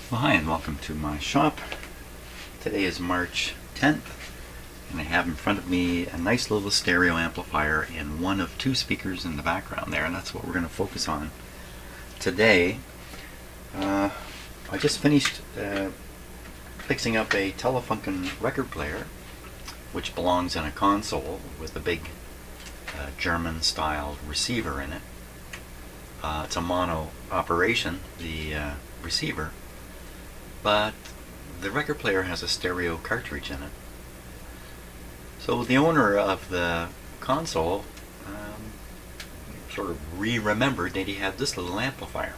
Well, hi and welcome to my shop. Today is March 10th and I have in front of me a nice little stereo amplifier and one of two speakers in the background there, and that's what we're going to focus on today. I just finished fixing up a Telefunken record player which belongs in a console with a big German style receiver in it. It's a mono operation, the receiver, but the record player has a stereo cartridge in it. So the owner of the console sort of remembered that he had this little amplifier,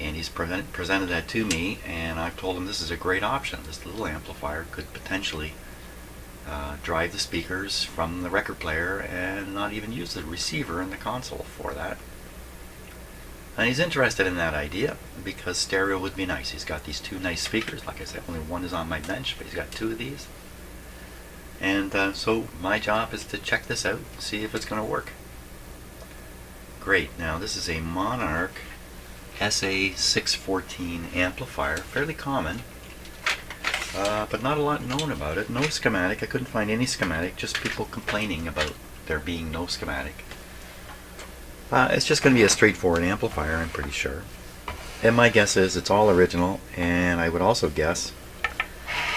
and he's presented that to me, and I've told him this is a great option. This little amplifier could potentially drive the speakers from the record player and not even use the receiver in the console for that. And he's interested in that idea because stereo would be nice. He's got these two nice speakers. Like I said, only one is on my bench, but he's got two of these. And so my job is to check this out, see if it's going to work. Great. Now this is a Monarch SA-614 amplifier, fairly common, but not a lot known about it. No schematic. I couldn't find any schematic, just people complaining about there being no schematic. It's just going to be a straightforward amplifier, I'm pretty sure. And my guess is it's all original, and I would also guess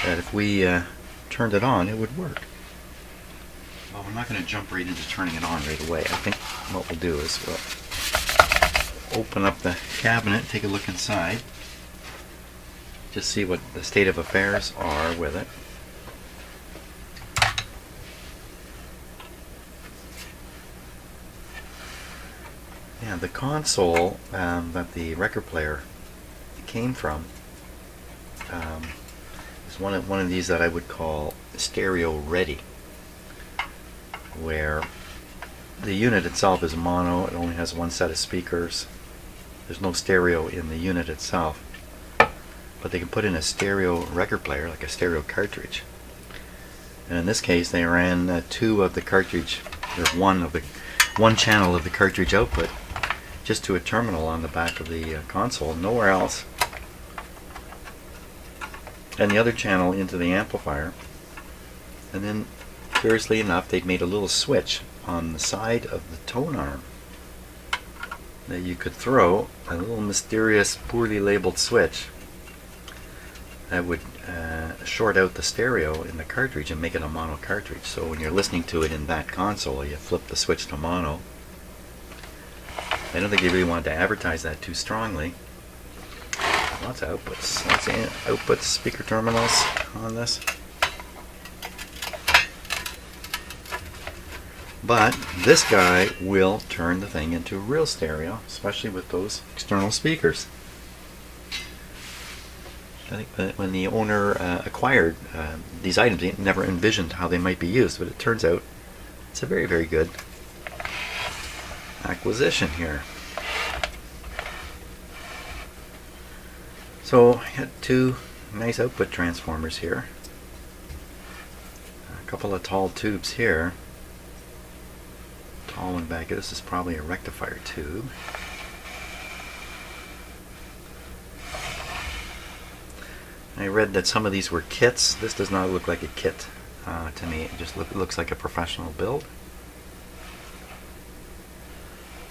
that if we turned it on, it would work. Well, we're not going to jump right into turning it on right away. I think what we'll do is we'll open up the cabinet, take a look inside, just see what the state of affairs are with it. Yeah, the console that the record player came from is one of these that I would call stereo ready, where the unit itself is mono. It only has one set of speakers. There's no stereo in the unit itself, but they can put in a stereo record player, like a stereo cartridge. And in this case, they ran two of the cartridge, or one channel of the cartridge output, just to a terminal on the back of the console, nowhere else, and the other channel into the amplifier. And then, curiously enough, they'd made a little switch on the side of the tone arm that you could throw, a little mysterious, poorly labeled switch that would short out the stereo in the cartridge and make it a mono cartridge. So when you're listening to it in that console, you flip the switch to mono. I don't think they really wanted to advertise that too strongly. Lots of outputs. Lots of outputs, speaker terminals on this. But this guy will turn the thing into real stereo, especially with those external speakers. I think that when the owner acquired these items, he never envisioned how they might be used, but it turns out it's a very, very good acquisition here. So I got two nice output transformers here, a couple of tall tubes here, tall one back here. This is probably a rectifier tube. I read that some of these were kits. This does not look like a kit to me. It just looks like a professional build.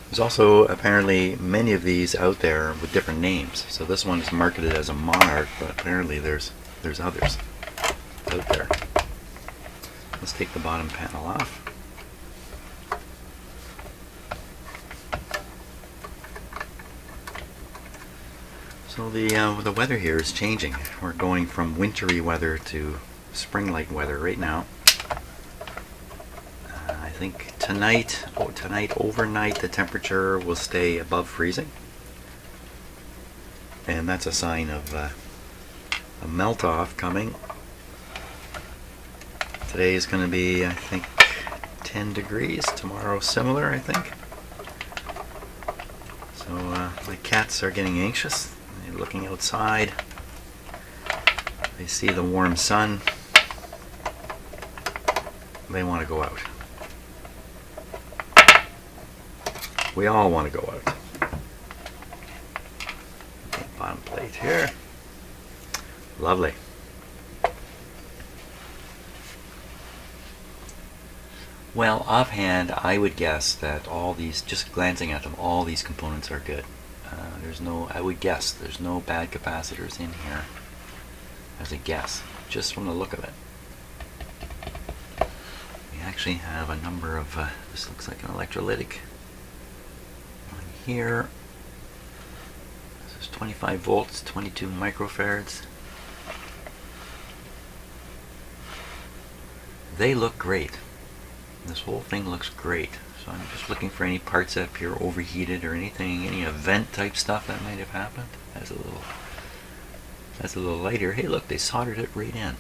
There's also apparently many of these out there with different names. So this one is marketed as a Monarch, but apparently there's others out there. Let's take the bottom panel off. So the weather here is changing. We're going from wintry weather to spring-like weather right now. I think tonight overnight the temperature will stay above freezing, and that's a sign of a melt-off coming. Today is going to be, I think, 10 degrees. Tomorrow similar, I think. So my cats are getting anxious. They're looking outside. They see the warm sun. They want to go out. We all want to go out. Bottom plate here. Lovely. Well, offhand, I would guess that all these, just glancing at them, all these components are good. I would guess there's no bad capacitors in here, as a guess, just from the look of it. We actually have a number of, this looks like an electrolytic on here. This is 25 volts, 22 microfarads. They look great. This whole thing looks great. So I'm just looking for any parts that appear overheated or anything, any event type stuff that might have happened. That's a little lighter. Hey, look, they soldered it right in.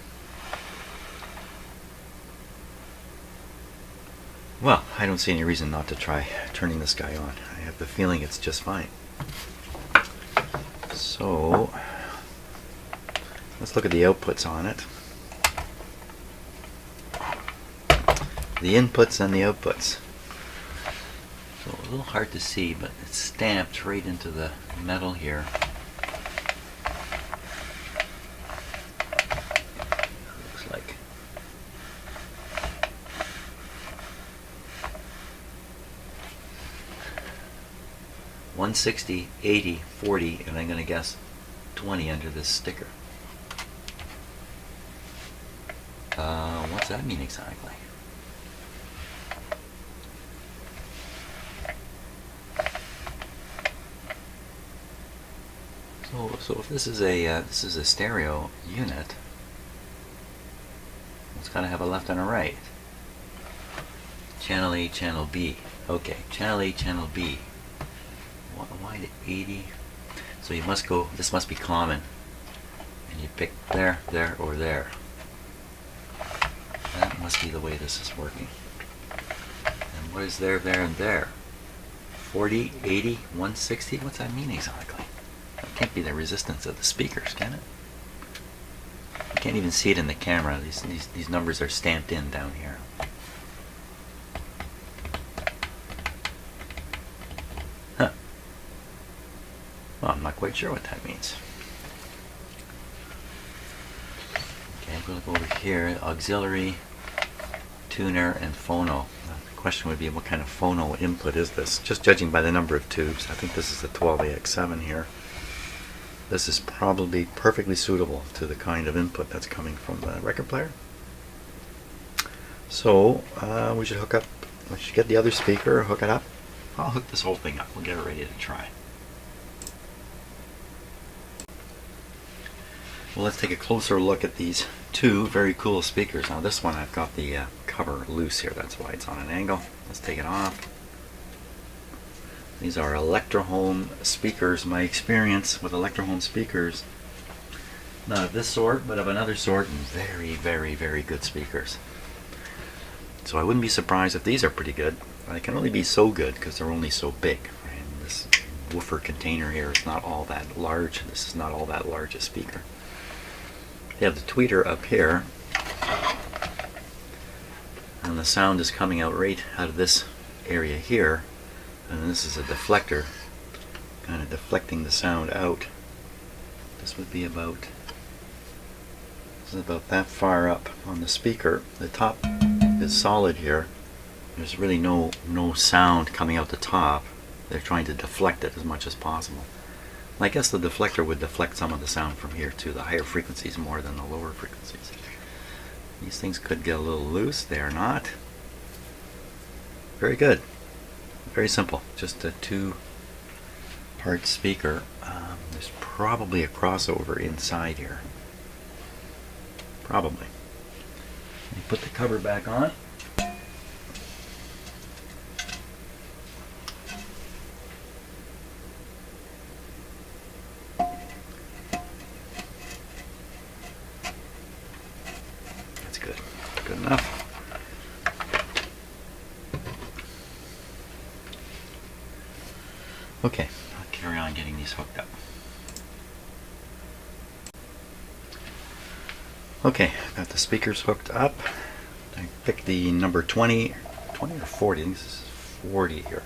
Well, I don't see any reason not to try turning this guy on. I have the feeling it's just fine. So let's look at the outputs on it. The inputs and the outputs. So a little hard to see, but it's stamped right into the metal here. Looks like. $160, $80, $40, and I'm going to guess $20 under this sticker. What's that mean exactly? So if this is a stereo unit, it's got to have a left and a right. Channel A, channel B. Okay, channel A, channel B. Why the 80? So you must go. This must be common, and you pick there, there, or there. That must be the way this is working. And what is there, there, and there? 40, 80, 160? What's that mean exactly? That can't be the resistance of the speakers, can it? You can't even see it in the camera. These numbers are stamped in down here. Huh. Well, I'm not quite sure what that means. Okay, I'm going to look over here. Auxiliary, tuner, and phono. The question would be, what kind of phono input is this? Just judging by the number of tubes, I think this is a 12AX7 here. This is probably perfectly suitable to the kind of input that's coming from the record player. So we should get the other speaker, hook it up. I'll hook this whole thing up. We'll get it ready to try. Well, let's take a closer look at these two very cool speakers. Now this one, I've got the cover loose here. That's why it's on an angle. Let's take it off. These are Electrohome speakers. My experience with Electrohome speakers, not of this sort, but of another sort, and very, very, very good speakers. So I wouldn't be surprised if these are pretty good. They can only be so good because they're only so big. And this woofer container here is not all that large. This is not all that large a speaker. They have the tweeter up here, and the sound is coming out right out of this area here. And this is a deflector, kind of deflecting the sound out. This would be about that far up on the speaker. The top is solid here. There's really no sound coming out the top. They're trying to deflect it as much as possible. I guess the deflector would deflect some of the sound from here to the higher frequencies more than the lower frequencies. These things could get a little loose. They are not. Very good. Very simple, just a two-part speaker. There's probably a crossover inside here. Probably. You put the cover back on. That's good. Good enough. Okay, I'll carry on getting these hooked up. Okay, got the speakers hooked up. I picked the number 20 or 40, I think this is 40 here.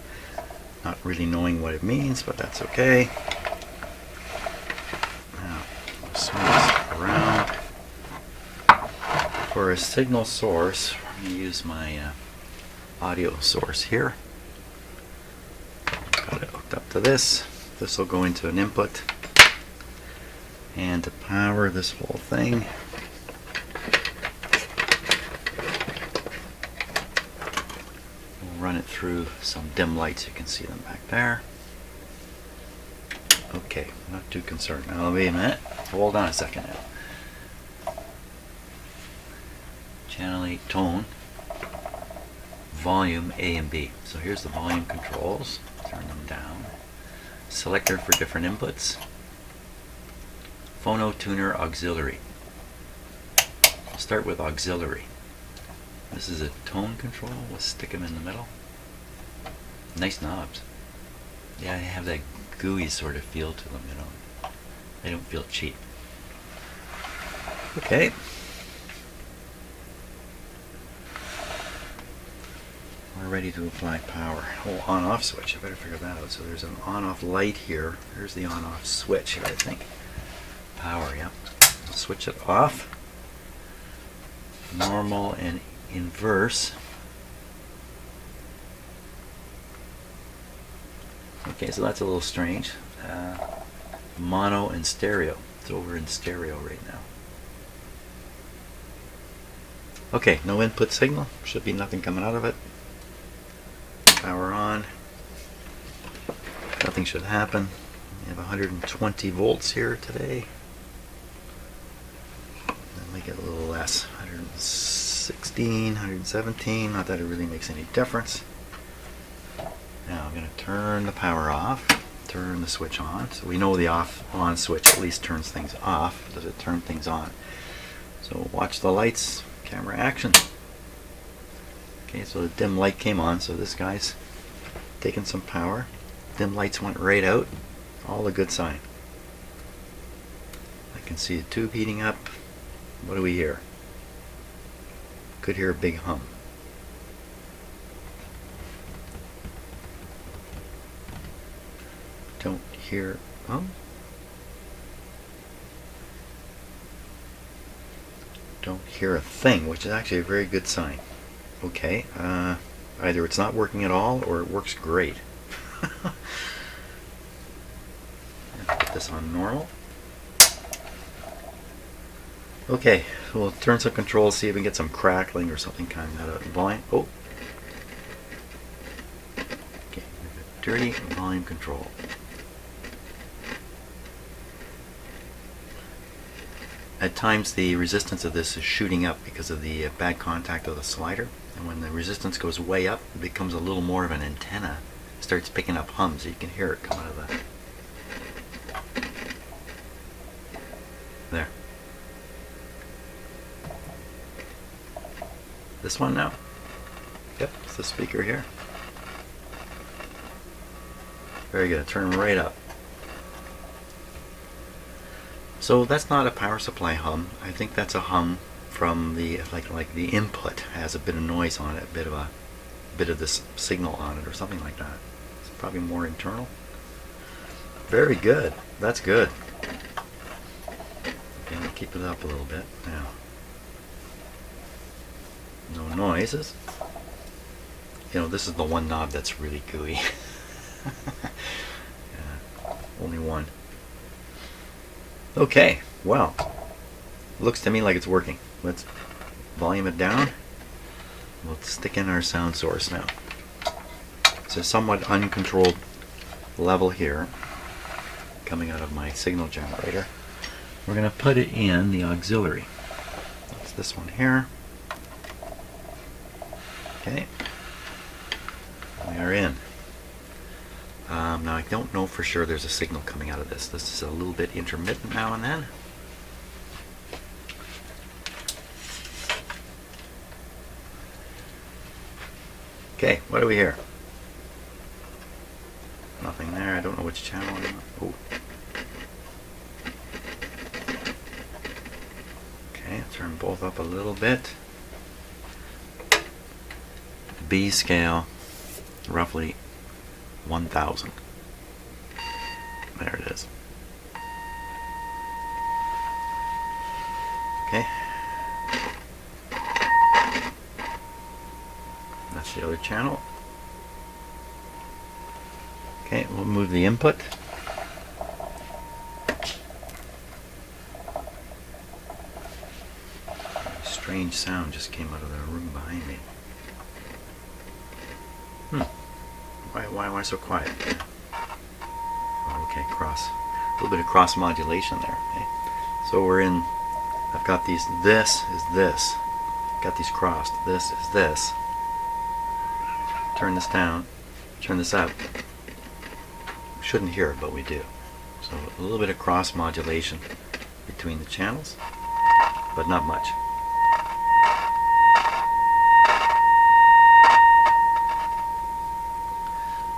Not really knowing what it means, but that's okay. Now, swing this around. for a signal source, I'm going to use my audio source here. Got it hooked up to this. This will go into an input. And to power this whole thing, we'll run it through some dim lights. You can see them back there. Okay, not too concerned. Now wait a minute. Hold on a second now. Channel 8 tone. Volume A and B. So here's the volume controls. Turn them down. Selector for different inputs. Phono tuner auxiliary. I'll start with auxiliary. This is a tone control. We'll stick them in the middle. Nice knobs. Yeah, they have that gooey sort of feel to them, you know. They don't feel cheap. Okay. We're ready to apply power. Oh, on-off switch. I better figure that out. So there's an on-off light here. There's the on-off switch here, I think. Power, yep. I'll switch it off. Normal and inverse. Okay, so that's a little strange. Mono and stereo. It's over in stereo right now. Okay, no input signal. Should be nothing coming out of it. Power on. Nothing should happen. We have 120 volts here today. I'll make it a little less. 116, 117. Not that it really makes any difference. Now I'm going to turn the power off, turn the switch on. So we know the off-on switch at least turns things off. Does it turn things on? So watch the lights, camera action. Okay, so the dim light came on, so this guy's taking some power. Dim lights went right out. All a good sign. I can see the tube heating up. What do we hear? Could hear a big hum. Don't hear hum. Don't hear a thing, which is actually a very good sign. Okay, either it's not working at all or it works great. Put this on normal. Okay, we'll turn some controls, see if we can get some crackling or something coming out of the volume. Oh! Okay, dirty volume control. At times the resistance of this is shooting up because of the bad contact of the slider, and when the resistance goes way up it becomes a little more of an antenna. It starts picking up hums. You can hear it come out of the... There. This one now? Yep, it's the speaker here. Very good. Turn right up. So that's not a power supply hum. I think that's a hum from the like the input has a bit of noise on it, a bit of this signal on it or something like that. It's probably more internal. Very good. That's good. Okay, I'll keep it up a little bit now. No noises. You know, this is the one knob that's really gooey. Yeah, only one. Okay, well, looks to me like it's working. Let's volume it down. We'll stick in our sound source now. It's a somewhat uncontrolled level here, coming out of my signal generator. We're going to put it in the auxiliary. That's this one here. Okay, we are in. Now I don't know for sure there's a signal coming out of this. This is a little bit intermittent now and then. Okay, what do we hear? Nothing there. I don't know which channel I'm on. Oh. Okay, turn both up a little bit. B scale, roughly 1000. There it is. Okay. other channel. Okay, we'll move the input. A strange sound just came out of the room behind me. Why so quiet? Oh, okay, cross. A little bit of cross modulation there. Okay. So we're in. I've got these. This is this. Got these crossed. This is this. Turn this down. Turn this up. We shouldn't hear it, but we do. So a little bit of cross modulation between the channels, but not much.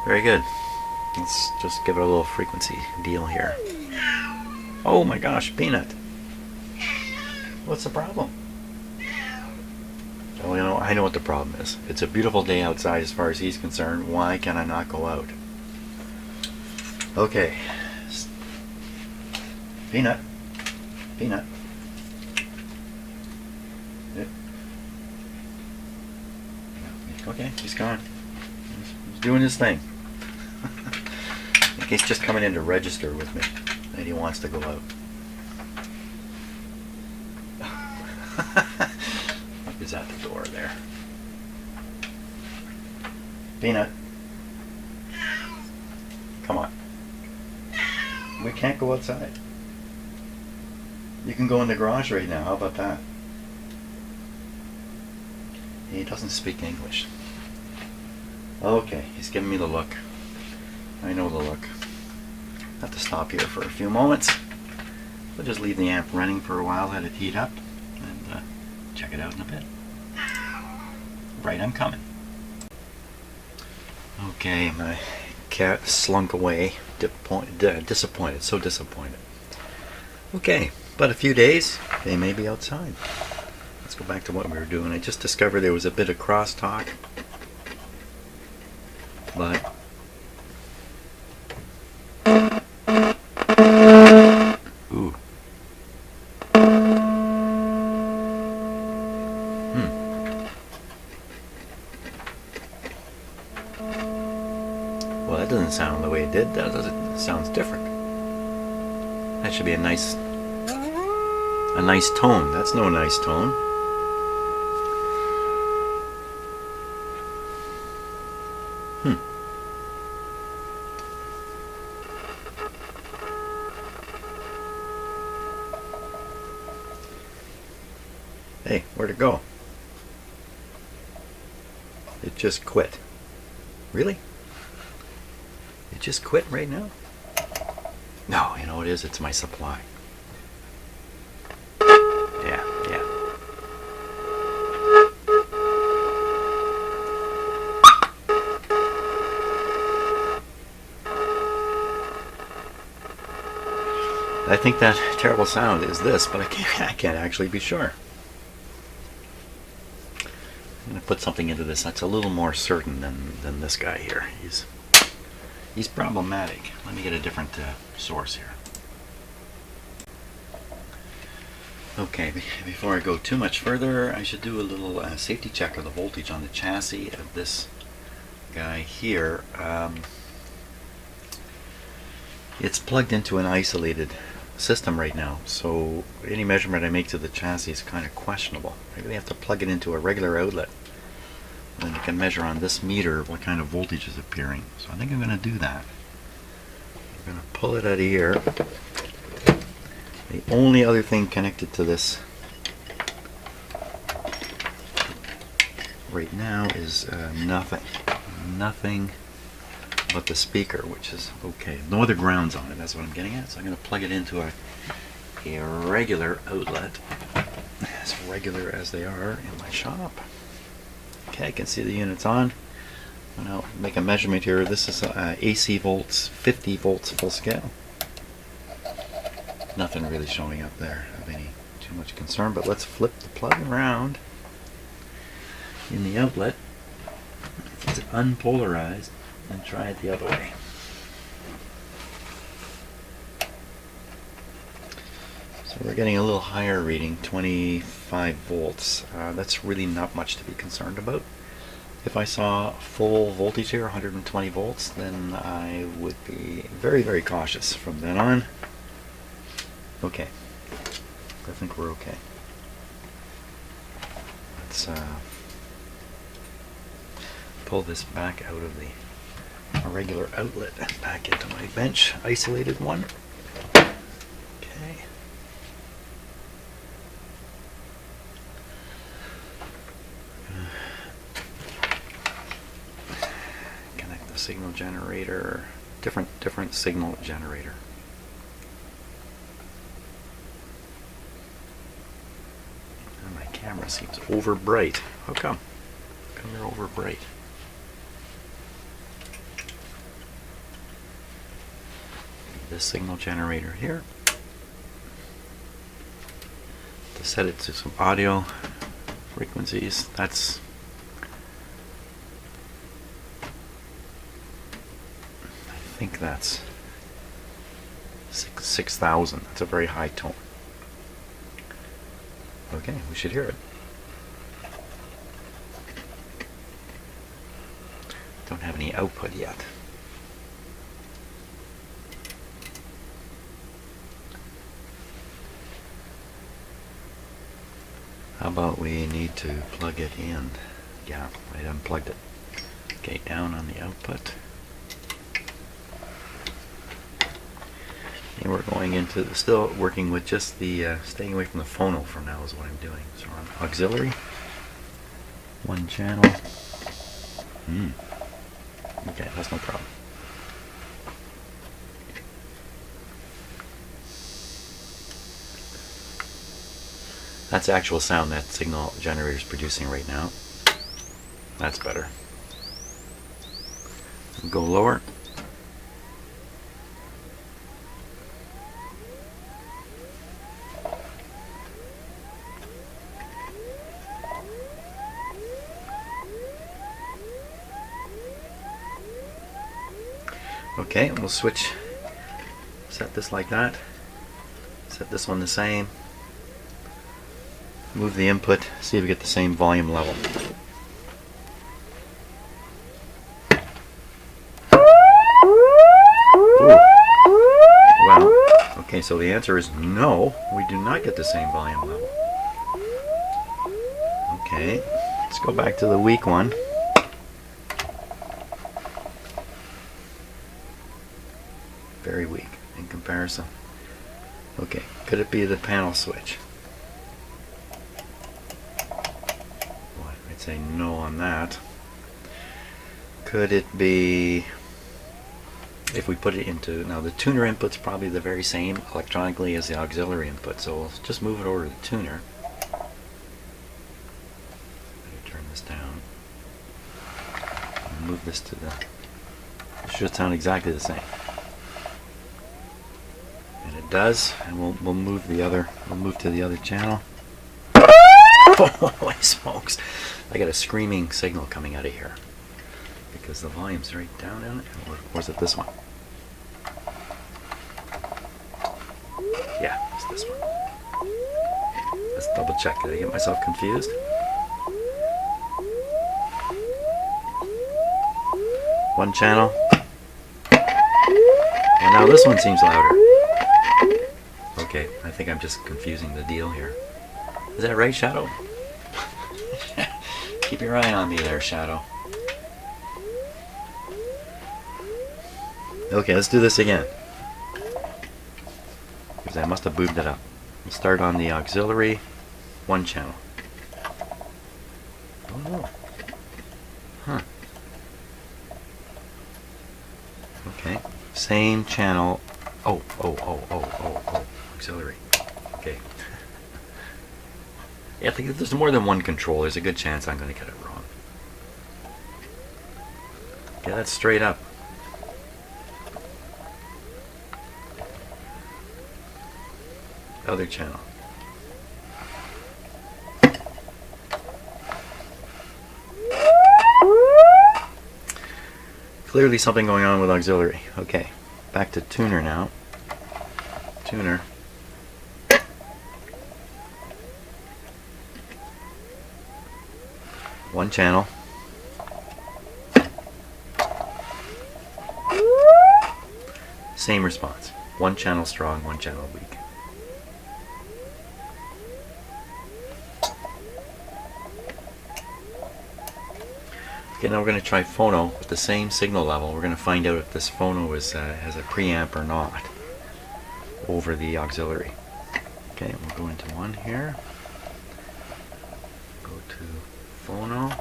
Very good. Let's just give it a little frequency deal here. Oh my gosh, Peanut. What's the problem? Well, you know, I know what the problem is. It's a beautiful day outside as far as he's concerned. Why can I not go out? Okay. Peanut. Peanut. Yep. Okay, he's gone. He's doing his thing. I think he's just coming in to register with me that he wants to go out. Is at the door there. Peanut. Come on. We can't go outside. You can go in the garage right now. How about that? He doesn't speak English. Okay, he's giving me the look. I know the look. Have to stop here for a few moments. We'll just leave the amp running for a while, let it heat up, and check it out in a bit. Right, I'm coming. Okay, my cat slunk away. Disappointed, so disappointed. Okay, but a few days, they may be outside. Let's go back to what we were doing. I just discovered there was a bit of crosstalk, but ooh. Well, that doesn't sound the way it did. That doesn't. It sounds different. That should be a nice tone. That's no nice tone. Hey, where'd it go? It just quit. Really? It just quit right now? No, you know what it is? It's my supply. Yeah. I think that terrible sound is this, but I can't actually be sure. I'm going to put something into this that's a little more certain than this guy here. He's problematic. Let me get a different source here. Okay, before I go too much further, I should do a little safety check of the voltage on the chassis of this guy here. It's plugged into an isolated system right now, so any measurement I make to the chassis is kind of questionable. I really have to plug it into a regular outlet, and you can measure on this meter what kind of voltage is appearing. So I think I'm going to do that. I'm going to pull it out of here. The only other thing connected to this right now is nothing but the speaker, which is okay. No other grounds on it, that's what I'm getting at. So I'm going to plug it into a regular outlet, as regular as they are in my shop. Okay, I can see the units on. And I'll make a measurement here. This is AC volts, 50 volts full scale. Nothing really showing up there of any too much concern, but let's flip the plug around in the outlet. It's unpolarized, and try it the other way. So we're getting a little higher reading, 25 volts. That's really not much to be concerned about. If I saw full voltage here, 120 volts, then I would be very, very cautious from then on. Okay, I think we're okay. Let's pull this back out of the regular outlet back into my bench, isolated one. Okay. Connect the signal generator, different signal generator. And my camera seems over bright. How come? How come they're over bright? This signal generator here to set it to some audio frequencies. That's I think that's 6,000. That's a very high tone. Okay, we should hear it. Don't have any output yet. How about we need to plug it in? Yeah, I unplugged it. Okay, down on the output. And we're going into, still working with just the, staying away from the phono for now is what I'm doing. So we're on auxiliary. One channel. Okay, that's no problem. That's the actual sound that signal generator is producing right now. That's better. Go lower. Okay, we'll switch. Set this like that. Set this one the same. Move the input, see if we get the same volume level. Ooh. Well, okay, so the answer is no, we do not get the same volume level. Okay, let's go back to the weak one. Very weak in comparison. Okay, could it be the panel switch? Say no on that. Could it be, if we put it into, now the tuner input's probably the very same electronically as the auxiliary input, so we'll just move it over to the tuner. Turn this down. And move this to the, it should sound exactly the same. And it does, and we'll move the other, we'll move to the other channel. Holy smokes! I got a screaming signal coming out of here because the volume's right down in it. Or is it this one? Yeah, it's this one. Let's double check. Did I get myself confused? One channel. And now this one seems louder. Okay, I think I'm just confusing the deal here. Is that right, Shadow? Keep your eye on me there, Shadow. Okay, let's do this again. Because I must have booted it up. We'll start on the auxiliary, one channel. Oh. Huh. Okay. Same channel. Oh. Auxiliary. Okay. I think if there's more than one control, there's a good chance I'm going to get it wrong. Yeah, that's straight up. Other channel. Clearly something going on with auxiliary. Okay, back to tuner now. Tuner. One channel. Same response. One channel strong, one channel weak. Okay, now we're going to try phono with the same signal level. We're going to find out if this phono is, has a preamp or not over the auxiliary. Okay, we'll go into one here. Go to phono.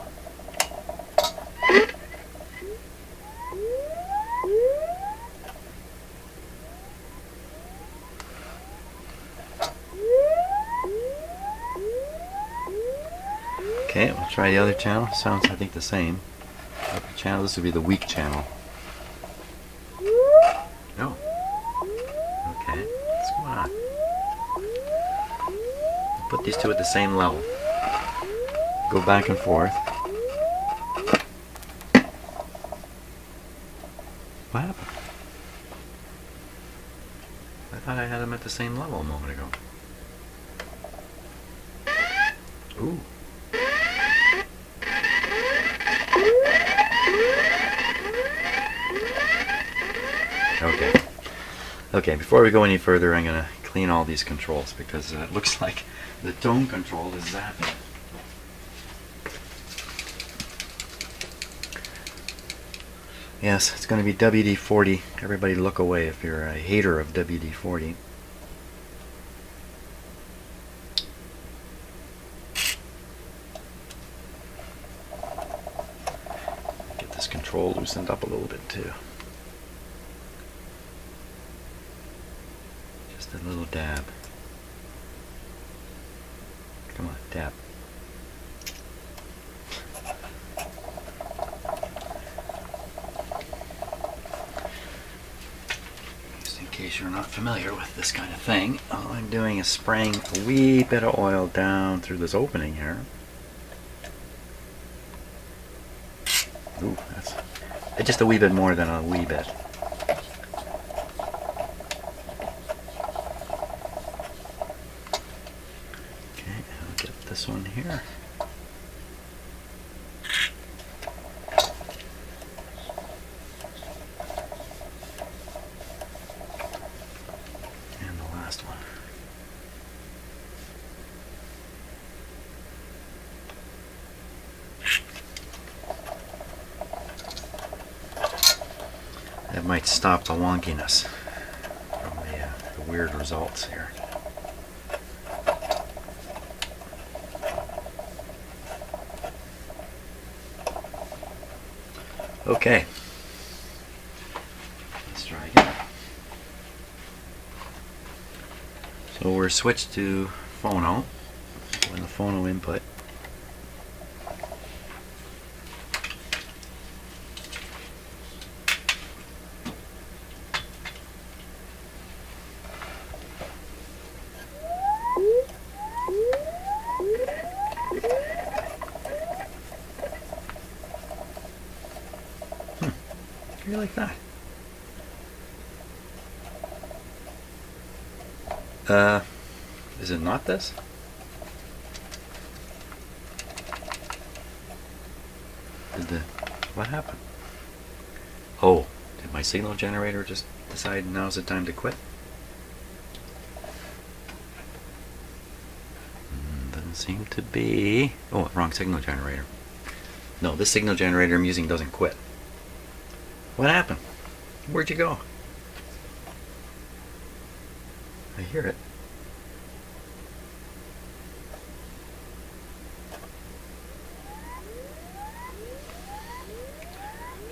Okay, we'll try the other channel. Sounds, I think, the same. Upper channel, this would be the weak channel. No. Okay, what's going on? We'll put these two at the same level. Go back and forth. What happened? I thought I had them at the same level a moment ago. Ooh. Okay. Okay, before we go any further, I'm going to clean all these controls because it looks like the tone control is zapping. Yes, it's going to be WD-40. Everybody look away if you're a hater of WD-40. Get this control loosened up a little bit too. Just a little dab. Come on, dab. In case you're not familiar with this kind of thing, all I'm doing is spraying a wee bit of oil down through this opening here. Ooh, that's just a wee bit more than a wee bit. Okay, I'll get this one here. That might stop the wonkiness from the weird results here. Okay, let's try again. So we're switched to phono. Go in the phono input. You like that? Is it not this? What happened? Oh, did my signal generator just decide now's the time to quit? Doesn't seem to be. Oh, wrong signal generator. No, this signal generator I'm using doesn't quit. What happened? Where'd you go? I hear it.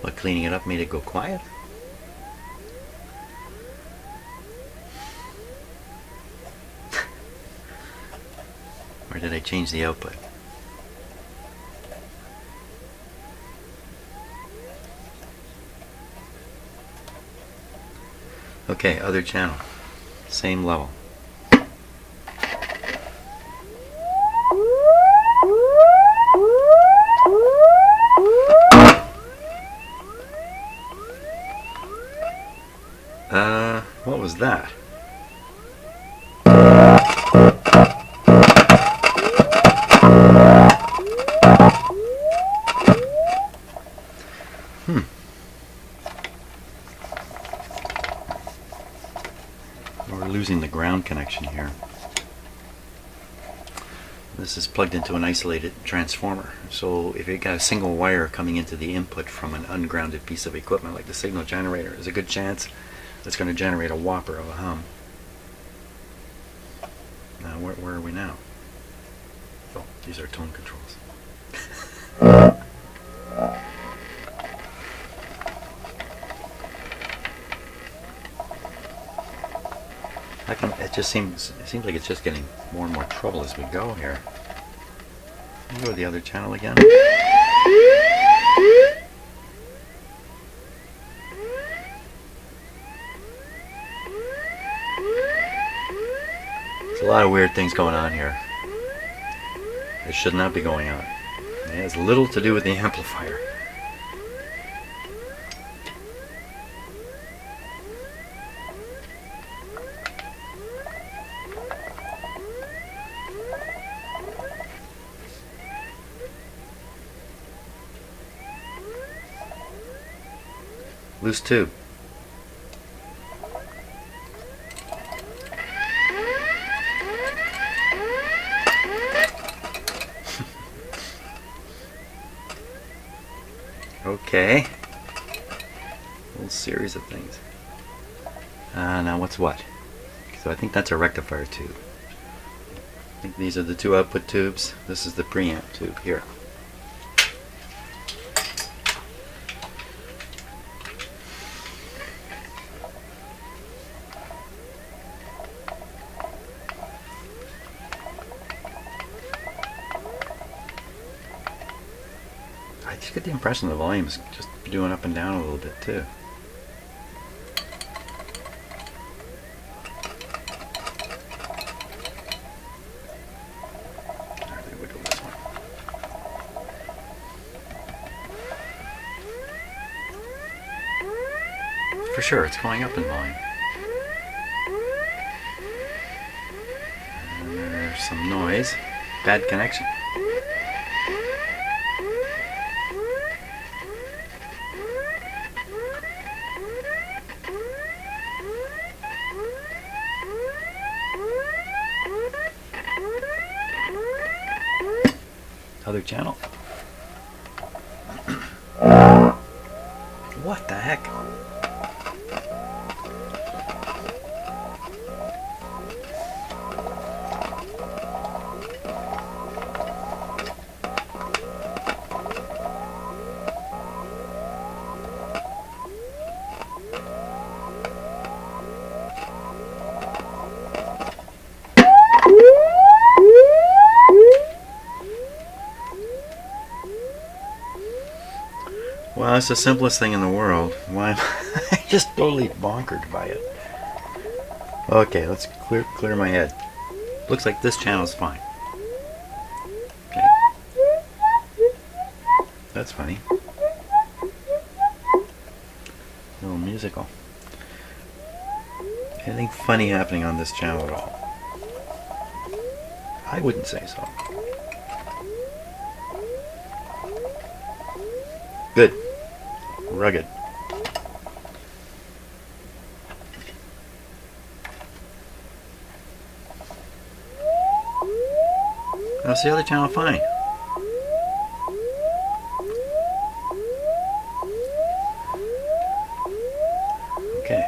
What, cleaning it up made it go quiet? Or did I change the output? Okay, other channel. Same level. What was that? We're losing the ground connection here. This is plugged into an isolated transformer. So if you've got a single wire coming into the input from an ungrounded piece of equipment like the signal generator, there's a good chance it's going to generate a whopper of a hum. Now where are we now? Oh, these are tone controls. It seems like it's just getting more and more trouble as we go here. Let me go to the other channel again. There's a lot of weird things going on here. It should not be going on. It has little to do with the amplifier. Loose tube. Okay. Whole series of things. Now what's what? So I think that's a rectifier tube. I think these are the two output tubes. This is the preamp tube here. I just get the impression the volume is just doing up and down a little bit too. Alright, we go this one. For sure, it's going up in volume. And there's some noise. Bad connection. Other channel. What the heck? Well, it's the simplest thing in the world. Why am I just totally bonkered by it? Okay, let's clear my head. Looks like this channel's fine. Okay. That's funny. A little musical. Anything funny happening on this channel at all? I wouldn't say so. Good. Rugged. How's the other channel fine? Okay.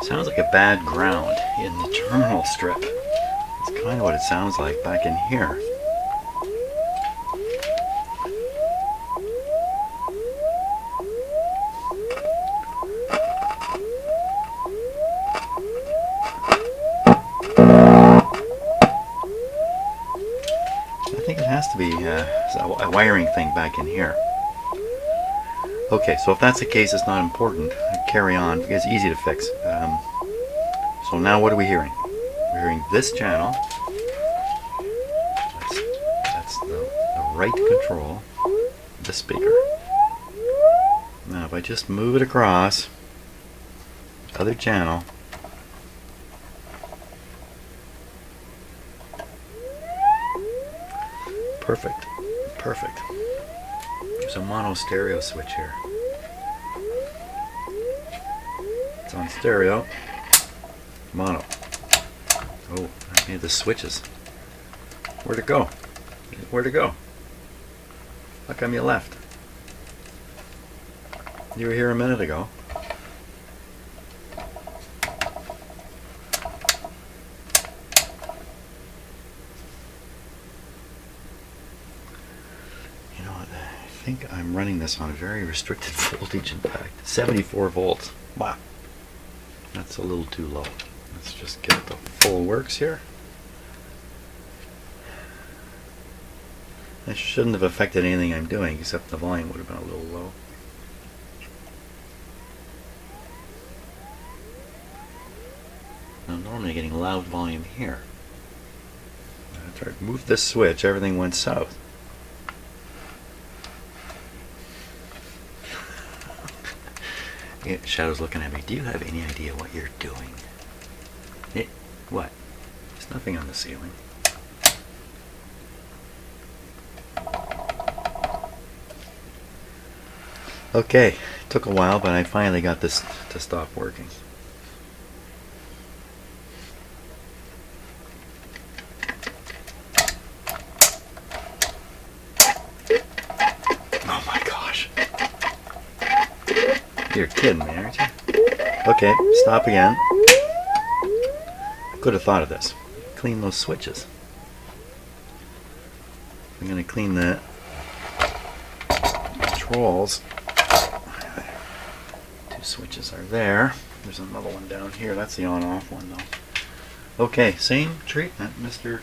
Sounds like a bad ground in the terminal strip. It's kind of what it sounds like back in here. I think it has to be a wiring thing back in here. Okay, so if that's the case, it's not important. I carry on because it's easy to fix. So now what are we hearing? We're hearing this channel. That's the right control, the speaker. Now if I just move it across, other channel. Perfect. Perfect. There's a mono stereo switch here. It's on stereo. Mono. Oh, I made the switches. Where'd it go? Where'd it go? How come you left? You were here a minute ago. You know what? I think I'm running this on a very restricted voltage, in fact. 74 volts. Wow. That's a little too low. Let's just get the full works here. That shouldn't have affected anything I'm doing, except the volume would have been a little low. I'm normally getting loud volume here. After I moved this switch, everything went south. Shadow's looking at me. Do you have any idea what you're doing? What? There's nothing on the ceiling. Okay, took a while, but I finally got this to stop working. Oh my gosh. You're kidding me, aren't you? Okay, stop again. Could have thought of this. Clean those switches. I'm going to clean the controls. Two switches are there. There's another one down here. That's the on-off one, though. Okay, same treatment, Mr.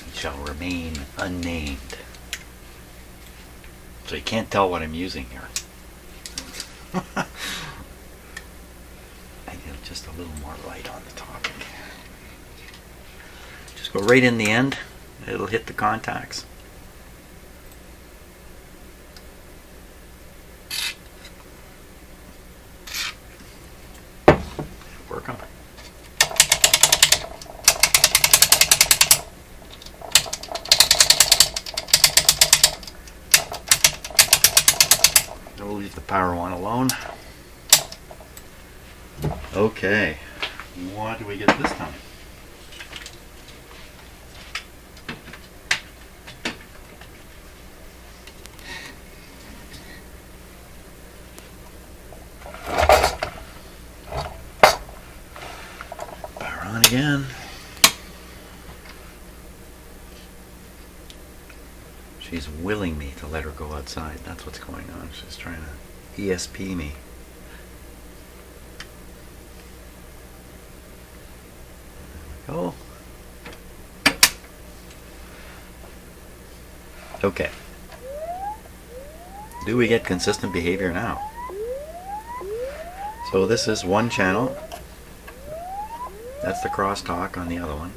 He shall remain unnamed. So you can't tell what I'm using here. I need just a little more light on the topic. Just go right in the end. It'll hit the contacts. Work on it. We'll leave the power one alone. Okay, what do we get this time? Power on again. She's willing me to let her go outside. That's what's going on. She's trying to ESP me. There we go. Okay. Do we get consistent behavior now? So this is one channel. That's the crosstalk on the other one.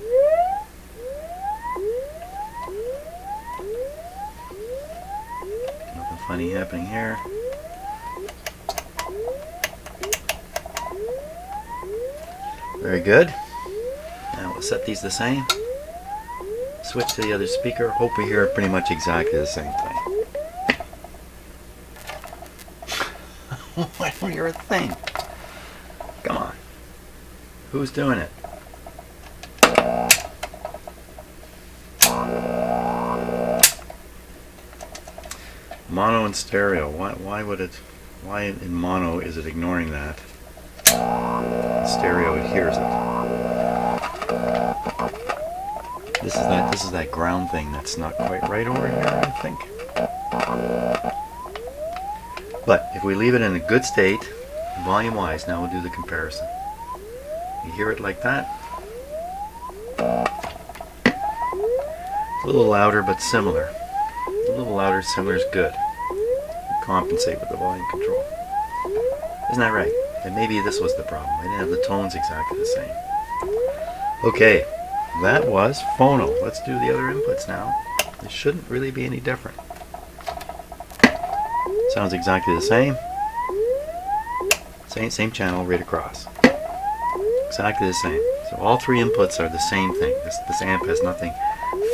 Nothing funny happening here. Very good. Now we'll set these the same. Switch to the other speaker. Hope we hear pretty much exactly the same thing. Why don't we hear a thing? Come on. Who's doing it? Mono and stereo. Why in mono is it ignoring that? Stereo, it hears it. This is that ground thing that's not quite right over here, I think. But if we leave it in a good state, volume wise, now we'll do the comparison. You hear it like that? It's a little louder but similar. A little louder, similar is good. Compensate with the volume control. Isn't that right? And maybe this was the problem. I didn't have the tones exactly the same. Okay, that was phono. Let's do the other inputs now. It shouldn't really be any different. Sounds exactly the same. Same channel right across. Exactly the same. So all three inputs are the same thing. This amp has nothing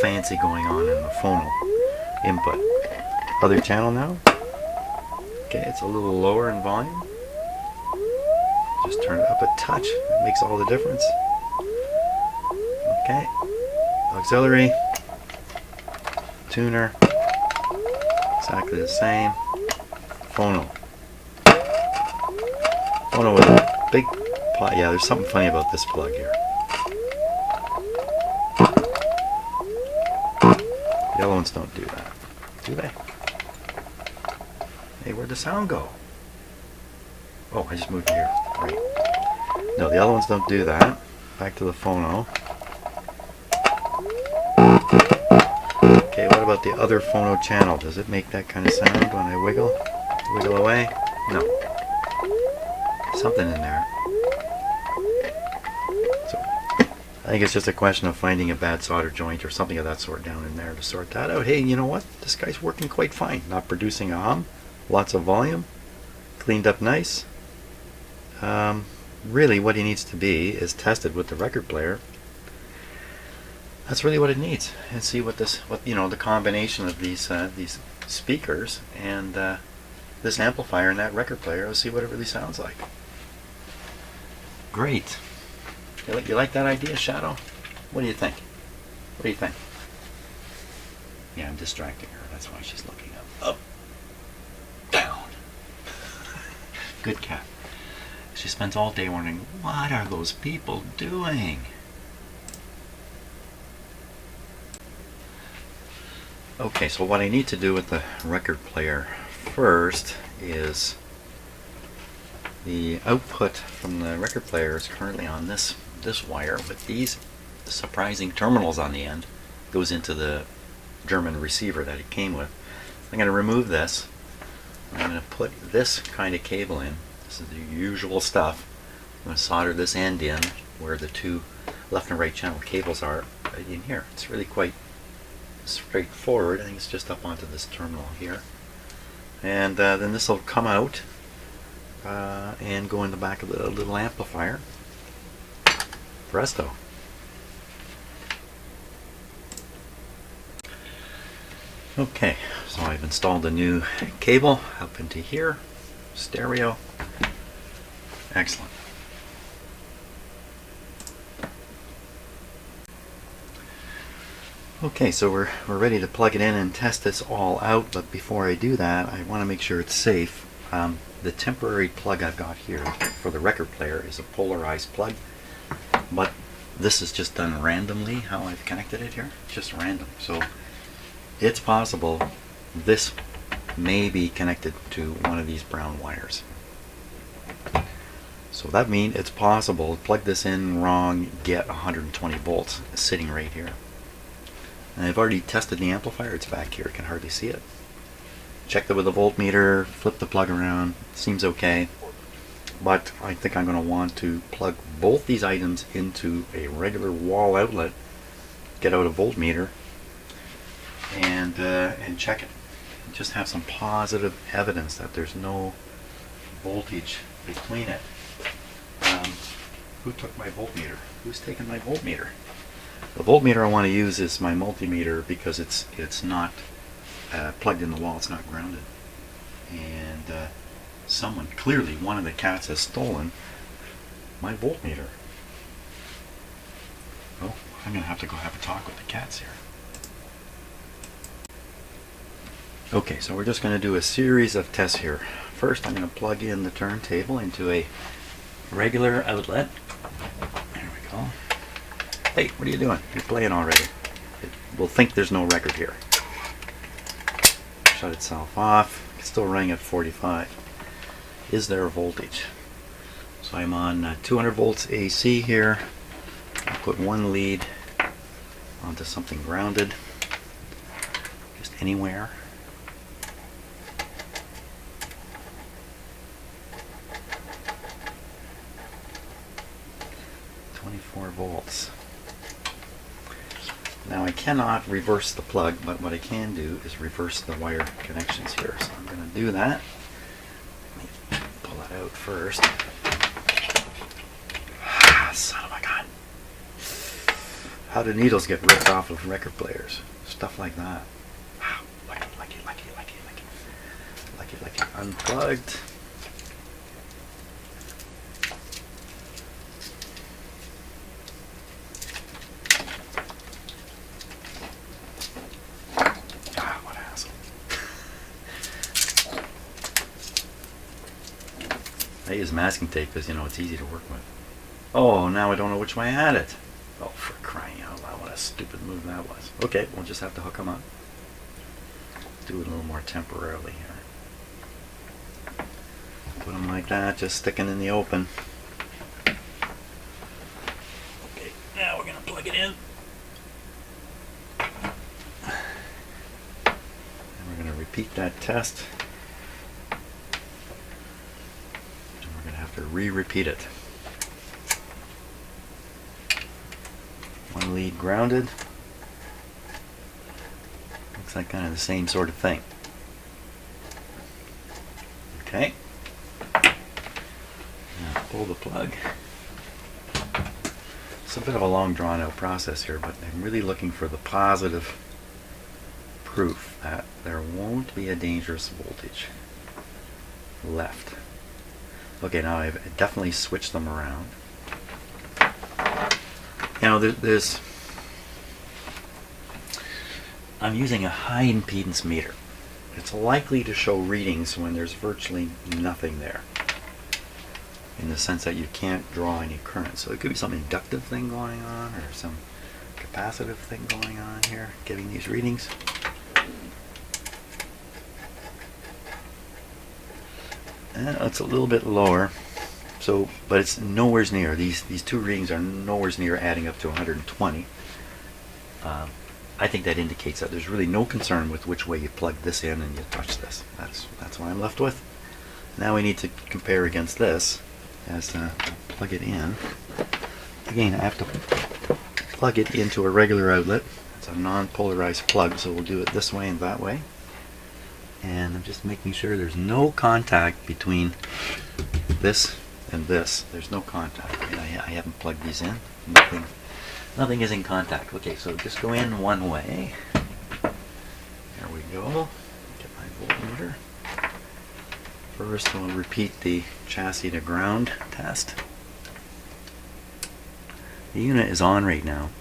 fancy going on in the phono input. Other channel now. Okay, it's a little lower in volume. Just turn it up a touch. It makes all the difference. Okay. Auxiliary. Tuner. Exactly the same. Phono. Phono with a big plug. Yeah, there's something funny about this plug here. The other ones don't do that, do they? Hey, where'd the sound go? Oh, I just moved here. Great. No, the other ones don't do that. Back to the phono. Okay, what about the other phono channel? Does it make that kind of sound when I wiggle? Wiggle away? No. Something in there. So, I think it's just a question of finding a bad solder joint or something of that sort down in there to sort that out. Hey, you know what? This guy's working quite fine. Not producing a hum. Lots of volume. Cleaned up nice. Really what he needs to be is tested with the record player. That's really what it needs, and see what the combination of these speakers and this amplifier and that record player. Let's see what it really sounds like. Great. You like that idea, Shadow? What do you think? What do you think? Yeah, I'm distracting her. That's why she's looking up. Up. Down. Good cat. She spends all day wondering, what are those people doing? Okay, so what I need to do with the record player first is the output from the record player is currently on this wire with these surprising terminals on the end. Goes into the German receiver that it came with. I'm going to remove this. I'm going to put this kind of cable in. This is the usual stuff. I'm going to solder this end in where the two left and right channel cables are right in here. It's really quite straightforward. I think it's just up onto this terminal here. And then this will come out and go in the back of the little amplifier. Presto. Okay, so I've installed a new cable up into here. Stereo. Excellent. Okay, so we're ready to plug it in and test this all out, but before I do that, I want to make sure it's safe. The temporary plug I've got here for the record player is a polarized plug, but this is just done randomly how I've connected it here. Just random. So it's possible this may be connected to one of these brown wires. So that means it's possible to plug this in wrong, get 120 volts sitting right here. And I've already tested the amplifier. It's back here. I can hardly see it. Checked it with a voltmeter, flipped the plug around. Seems okay. But I think I'm going to want to plug both these items into a regular wall outlet, get out a voltmeter, and check it. Just have some positive evidence that there's no voltage between it. Who took my voltmeter? Who's taken my voltmeter? The voltmeter I want to use is my multimeter because it's not plugged in the wall. It's not grounded. And someone, clearly one of the cats, has stolen my voltmeter. Oh, I'm going to have to go have a talk with the cats here. Okay, so we're just going to do a series of tests here. First, I'm going to plug in the turntable into a regular outlet. There we go. Hey, what are you doing? You're playing already. It will think there's no record here. Shut itself off. It's still running at 45. Is there a voltage? So I'm on 200 volts AC here. I'll put one lead onto something grounded. Just anywhere. Volts. Now I cannot reverse the plug, but what I can do is reverse the wire connections here. So I'm going to do that. Let me pull it out first. Son of a gun. How do needles get ripped off of record players? Stuff like that. Wow, lucky. Unplugged. Ah, what a hassle. I use masking tape because, you know, it's easy to work with. Oh, now I don't know which way I had it. Oh, for crying out loud, what a stupid move that was. Okay, we'll just have to hook them up. Do it a little more temporarily here. Put them like that, just sticking in the open. Okay, now we're going to plug it in. And we're going to repeat that test. And we're going to have to re-repeat it. One lead grounded. Looks like kind of the same sort of thing. Okay. Now pull the plug. It's a bit of a long drawn out process here, but I'm really looking for the positive proof that there won't be a dangerous voltage left. Okay, now I've definitely switched them around. You know, I'm using a high impedance meter. It's likely to show readings when there's virtually nothing there, in the sense that you can't draw any current. So it could be some inductive thing going on or some capacitive thing going on here, getting these readings. And it's a little bit lower. So, but it's nowhere near. These two readings are nowhere near adding up to 120. I think that indicates that there's really no concern with which way you plug this in and you touch this. That's what I'm left with. Now we need to compare against this as to plug it in. Again, I have to plug it into a regular outlet. It's a non-polarized plug, so we'll do it this way and that way. And I'm just making sure there's no contact between this and this. There's no contact. I mean, I haven't plugged these in. Nothing is in contact. Okay, so just go in one way. There we go. Get my voltmeter. First, we'll repeat the chassis to ground test. The unit is on right now.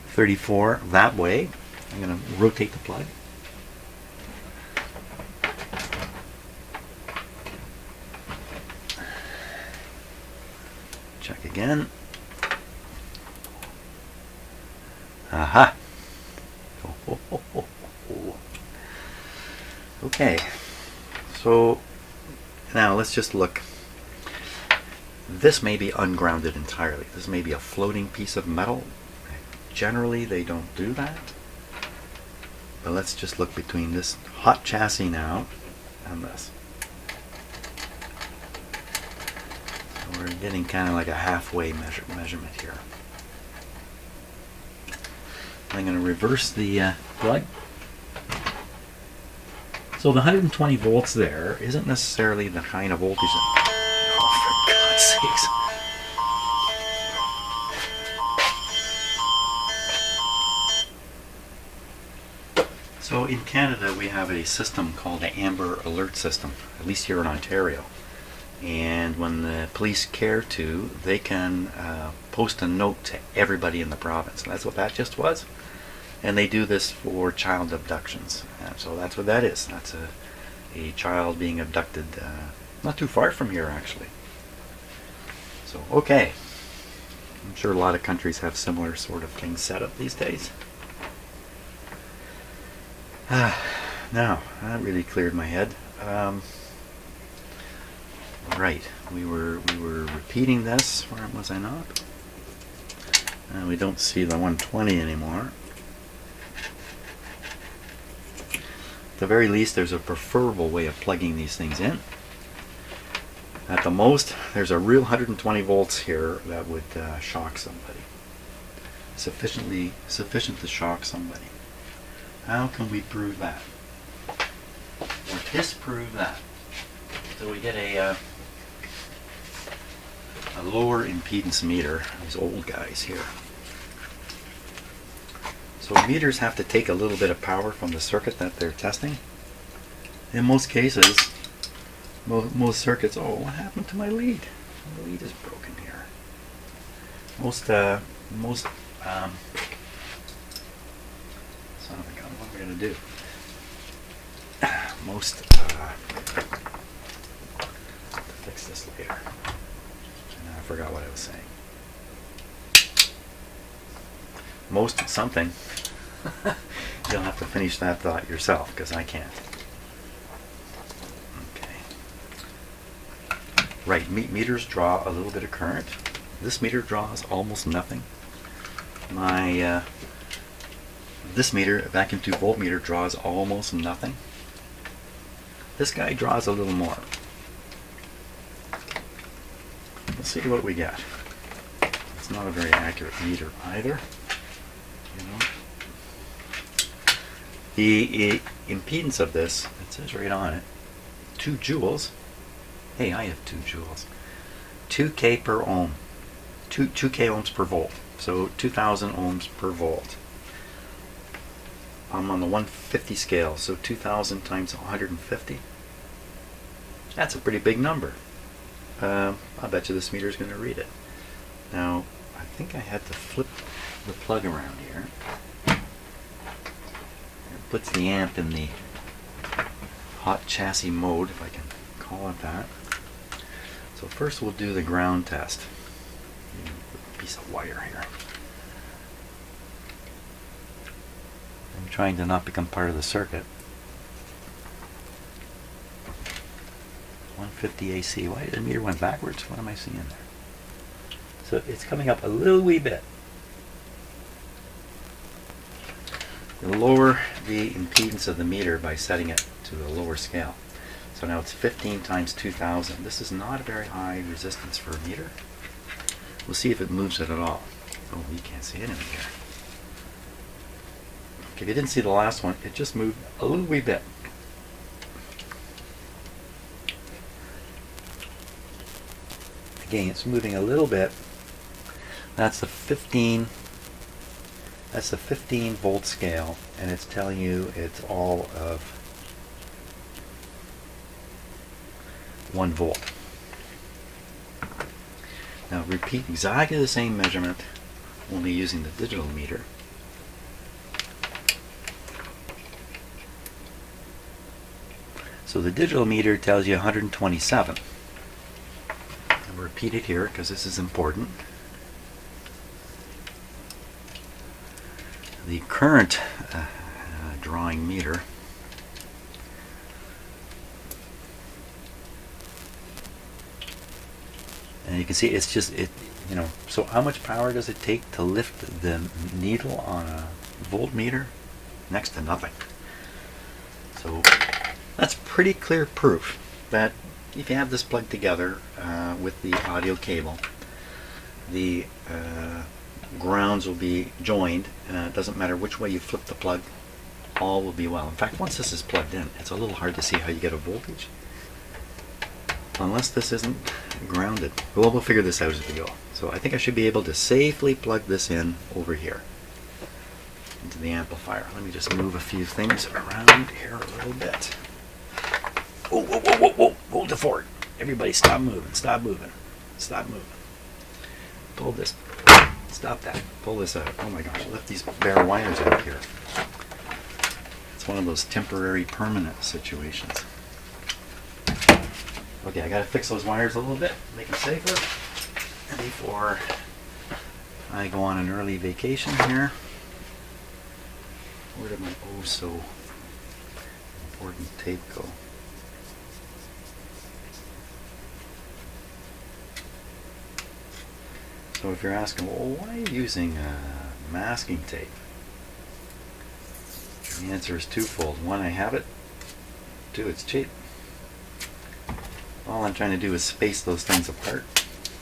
34 that way. I'm going to rotate the plug. Check again. Aha! Okay, so now let's just look. This may be ungrounded entirely. This may be a floating piece of metal. Generally, they don't do that. But let's just look between this hot chassis now and this. So we're getting kind of like a halfway measurement here. I'm going to reverse the plug. So the 120 volts there isn't necessarily the kind of voltage that... Oh, for God's sakes. So in Canada we have a system called the Amber Alert System, at least here in Ontario. And when the police care to, they can post a note to everybody in the province. And that's what that just was. And they do this for child abductions. So that's what that is. That's a child being abducted not too far from here, actually. So, okay. I'm sure a lot of countries have similar sort of things set up these days. Now, that really cleared my head. Right, we were repeating this. Where was I not? And we don't see the 120 anymore. At the very least, there's a preferable way of plugging these things in. At the most, there's a real 120 volts here that would shock somebody. Sufficient to shock somebody. How can we prove that? Or disprove that? So we get a lower impedance meter, these old guys here. So meters have to take a little bit of power from the circuit that they're testing. In most cases, most circuits, oh, what happened to my lead? My lead is broken here. Son of a gun, what am I going to do? Fix this later. And I forgot what I was saying. Most something. You'll have to finish that thought yourself, because I can't. Okay. Right, meters draw a little bit of current. This meter draws almost nothing. This meter, vacuum tube voltmeter, draws almost nothing. This guy draws a little more. Let's see what we get. It's not a very accurate meter either. You know. The impedance of this, it says right on it, 2 joules. Hey, I have 2 joules. 2K per ohm. 2K ohms per volt. So 2,000 ohms per volt. I'm on the 150 scale, so 2,000 times 150. That's a pretty big number. I bet you this meter is going to read it. Now, I think I had to flip the plug around here. It puts the amp in the hot chassis mode, if I can call it that. So first we'll do the ground test. A piece of wire here. I'm trying to not become part of the circuit. 150 AC. Why did the meter went backwards? What am I seeing there? So it's coming up a little wee bit. You'll lower the impedance of the meter by setting it to a lower scale. So now it's 15 times 2,000. This is not a very high resistance for a meter. We'll see if it moves it at all. Oh, you can't see it in here. Okay, if you didn't see the last one, it just moved a little wee bit. Again, it's moving a little bit. That's the 15 volt scale, and it's telling you it's all of 1 volt. Now repeat exactly the same measurement, only using the digital meter. So the digital meter tells you 127. I'll repeat it here because this is important. The current drawing meter and you can see it's just so how much power does it take to lift the needle on a voltmeter? Next to nothing. So that's pretty clear proof that if you have this plugged together with the audio cable, the grounds will be joined. It doesn't matter which way you flip the plug, all will be well. In fact, once this is plugged in, it's a little hard to see how you get a voltage unless this isn't grounded. Well, we'll figure this out as we go. So I think I should be able to safely plug this in over here into the amplifier. Let me just move a few things around here a little bit. Whoa, whoa, whoa, whoa, whoa, hold the fort. Everybody stop moving, stop moving, stop moving. Pull this, stop that, pull this out. Oh my gosh, I left these bare wires out here. It's one of those temporary permanent situations. Okay, I gotta fix those wires a little bit, make them safer before I go on an early vacation here. Where did my oh so important tape go? So if you're asking, well, why are you using masking tape? The answer is twofold. One, I have it. Two, it's cheap. All I'm trying to do is space those things apart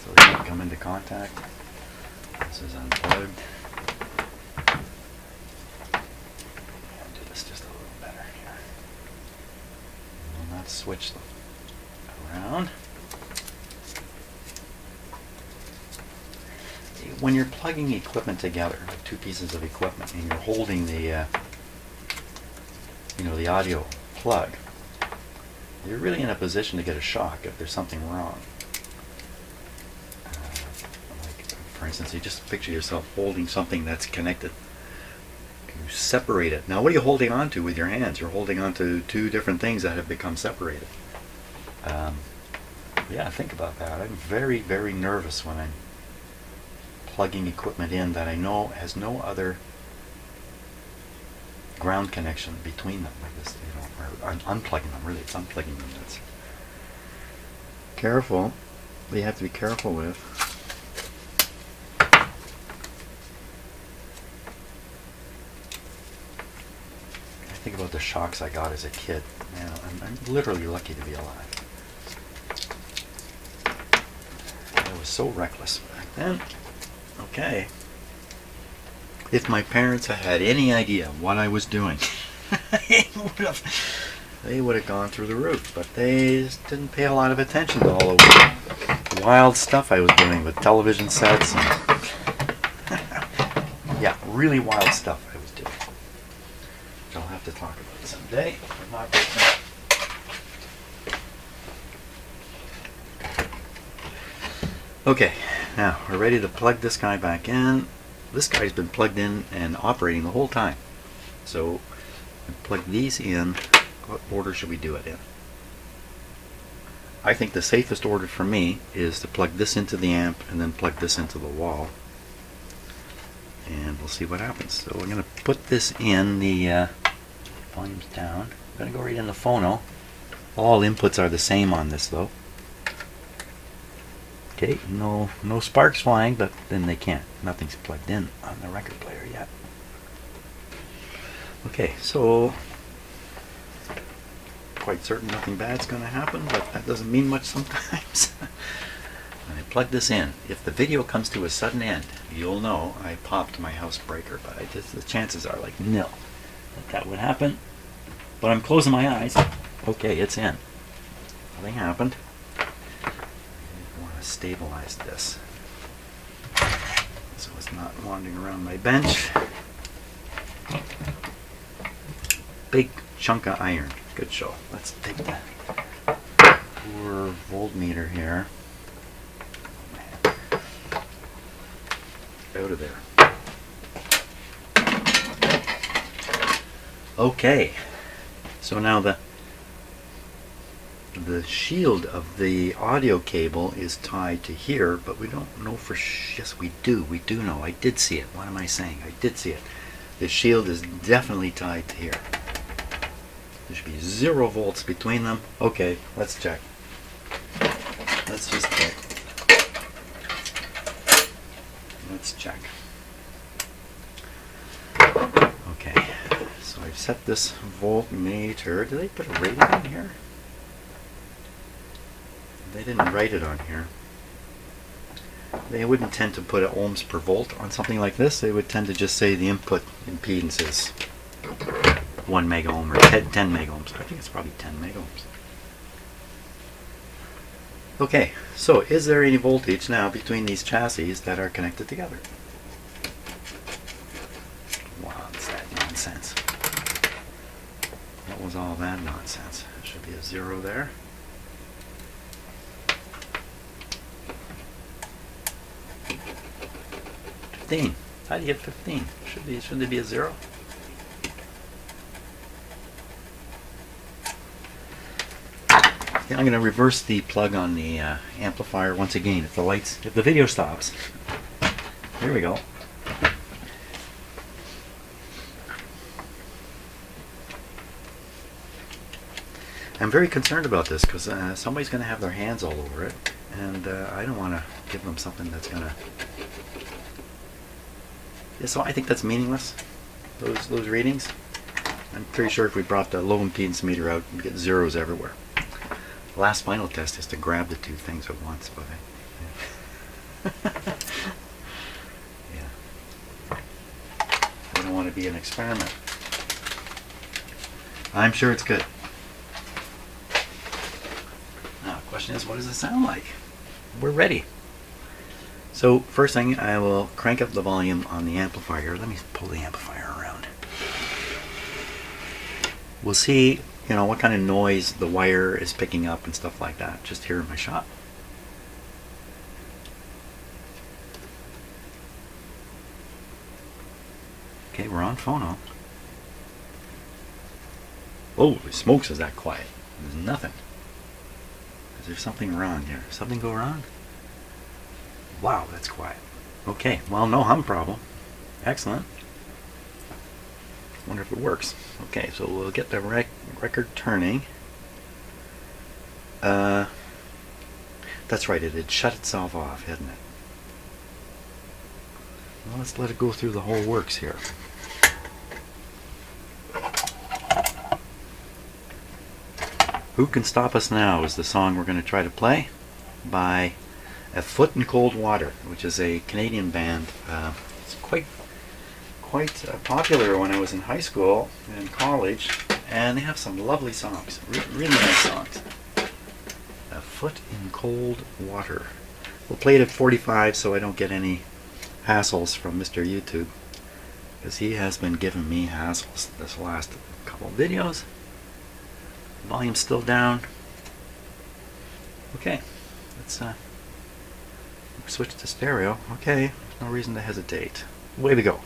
so they don't come into contact. This is unplugged. I'll do this just a little better here. We'll not switch them around. when you're plugging equipment together, like two pieces of equipment, and you're holding the the audio plug, you're really in a position to get a shock if there's something wrong. Like, for instance, you just picture yourself holding something that's connected. You separate it. Now, what are you holding on to with your hands? You're holding on to two different things that have become separated. Yeah, think about that. I'm very, very nervous when I'm plugging equipment in that I know has no other ground connection between them, like this, or unplugging them. Really, it's unplugging them. That's careful. You have to be careful with. I think about the shocks I got as a kid. Man, I'm literally lucky to be alive. I was so reckless back then. Okay. If my parents had had any idea what I was doing, they would have gone through the roof. But they just didn't pay a lot of attention to all the wild stuff I was doing with television sets and yeah, really wild stuff I was doing. Which I'll have to talk about someday. I'm not right now. Okay, now we're ready to plug this guy back in. This guy's been plugged in and operating the whole time. So, plug these in. What order should we do it in? I think the safest order for me is to plug this into the amp and then plug this into the wall. And we'll see what happens. So we're going to put this in the volume's down. I'm going to go right in the phono. All inputs are the same on this though. Okay, no sparks flying, but then they can't. Nothing's plugged in on the record player yet. Okay, so quite certain nothing bad's going to happen, but that doesn't mean much sometimes. When I plug this in, if the video comes to a sudden end, you'll know I popped my house breaker, but the chances are like nil that would happen. But I'm closing my eyes. Okay, it's in. Nothing happened. Stabilize this so it's not wandering around my bench. Big chunk of iron. Good show. Let's take the poor voltmeter here. Out of there. Okay. So now the shield of the audio cable is tied to here, but we don't know for yes, we do know. I did see it. What am I saying? I did see it. The shield is definitely tied to here. There should be 0 volts between them. Okay, let's check. Let's just check. Let's check. Okay, so I've set this voltmeter. Did they put a rating in here? They didn't write it on here. They wouldn't tend to put ohms per volt on something like this. They would tend to just say the input impedance is 1 mega ohm or 10 mega ohms. I think it's probably 10 mega ohms. Okay, so is there any voltage now between these chassis that are connected together? What's that nonsense? What was all that nonsense? There should be a 0 there. 15. How do you get 15? Shouldn't there be a 0? I'm going to reverse the plug on the amplifier once again. If the video stops. Here we go. I'm very concerned about this because somebody's going to have their hands all over it, and I don't want to give them something that's going to... Yeah, so I think that's meaningless, those readings. I'm pretty sure if we brought the low impedance meter out, we'd get zeros everywhere. The last final test is to grab the two things at once, but yeah. I don't want to be an experiment. I'm sure it's good. Now the question is, what does it sound like? We're ready. So first thing, I will crank up the volume on the amplifier. Let me pull the amplifier around. We'll see, you know, what kind of noise the wire is picking up and stuff like that, just here in my shop. Okay, we're on phono. Holy smokes, is that quiet? There's nothing. Is there something wrong here? Something go wrong? Wow, that's quiet. Okay, well, no hum problem. Excellent. Wonder if it works. Okay, so we'll get the record turning. That's right, it had shut itself off, hadn't it? Well, let's let it go through the whole works here. Who Can Stop Us Now is the song we're going to try to play by A Foot in Cold Water, which is a Canadian band. It's quite popular when I was in high school and college, and they have some lovely songs, really nice songs. A Foot in Cold Water. We'll play it at 45 so I don't get any hassles from Mr. YouTube, because he has been giving me hassles this last couple of videos. Volume's still down. Okay, let's switch to stereo. Okay, no reason to hesitate. Away we go.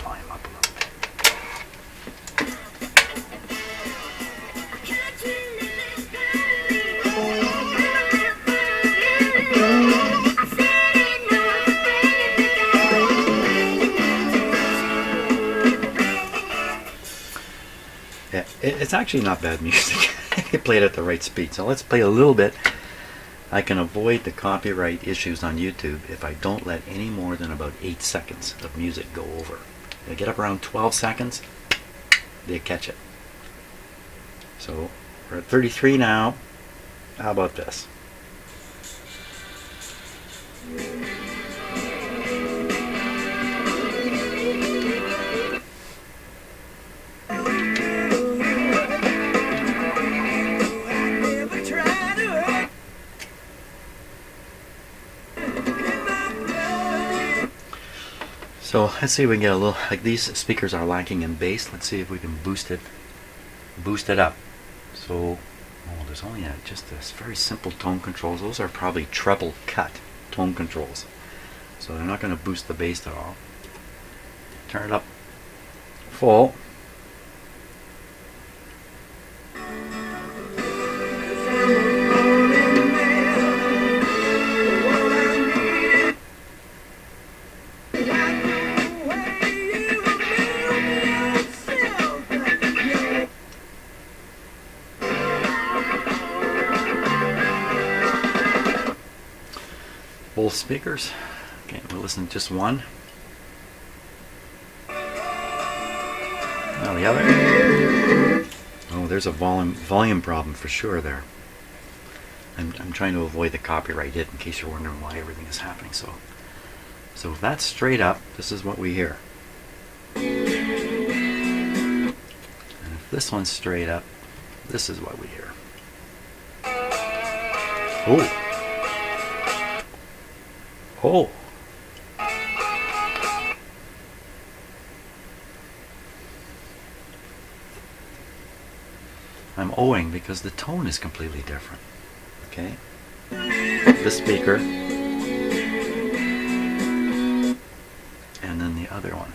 Volume up a little bit. Yeah, it's actually not bad music. I played at the right speed. So let's play a little bit. I can avoid the copyright issues on YouTube if I don't let any more than about 8 seconds of music go over. They get up around 12 seconds, they catch it. So we're at 33 now. How about this? So let's see if we can get a little, like these speakers are lacking in bass. Let's see if we can boost it up. So, oh, there's only just this very simple tone controls. Those are probably treble cut tone controls. So they're not going to boost the bass at all. Turn it up full. Both speakers. Okay, we'll listen to just one. Now the other. Oh, there's a volume problem for sure there. I'm trying to avoid the copyright hit in case you're wondering why everything is happening. So if that's straight up, this is what we hear. And if this one's straight up, this is what we hear. Oh. Oh. I'm owing because the tone is completely different. Okay? This speaker and then the other one.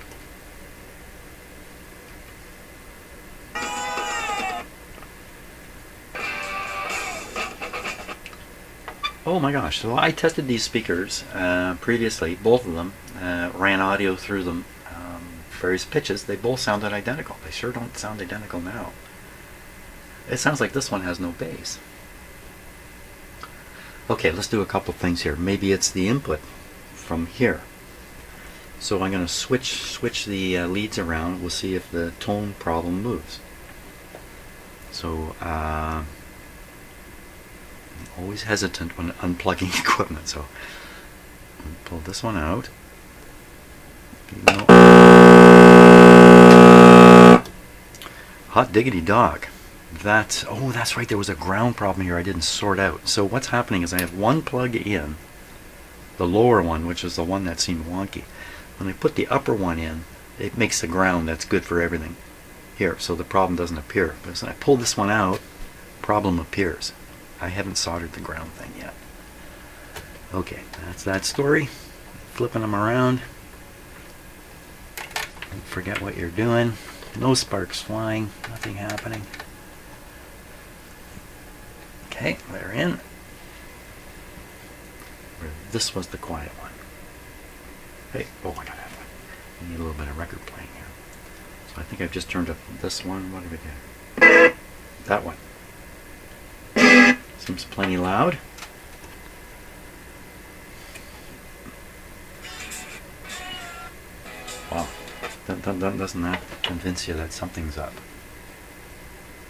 Oh my gosh, so I tested these speakers previously, both of them, ran audio through them, various pitches. They both sounded identical. They sure don't sound identical now. It sounds like this one has no bass. Okay, let's do a couple things here. Maybe it's the input from here. So I'm going to switch the leads around. We'll see if the tone problem moves. So I'm always hesitant when unplugging equipment. So I'll pull this one out. Hot diggity dog. oh, that's right, there was a ground problem here I didn't sort out. So what's happening is I have one plug in, the lower one, which is the one that seemed wonky. When I put the upper one in, it makes the ground that's good for everything here, so the problem doesn't appear. But when I pull this one out, problem appears. I haven't soldered the ground thing yet. Okay, that's that story. Flipping them around. Don't forget what you're doing. No sparks flying, nothing happening. Okay, they're in. This was the quiet one. Hey, oh, I gotta have that. I need a little bit of record playing here. So I think I've just turned up this one. What did we get? That one. Seems plenty loud. Wow. Doesn't that convince you that something's up?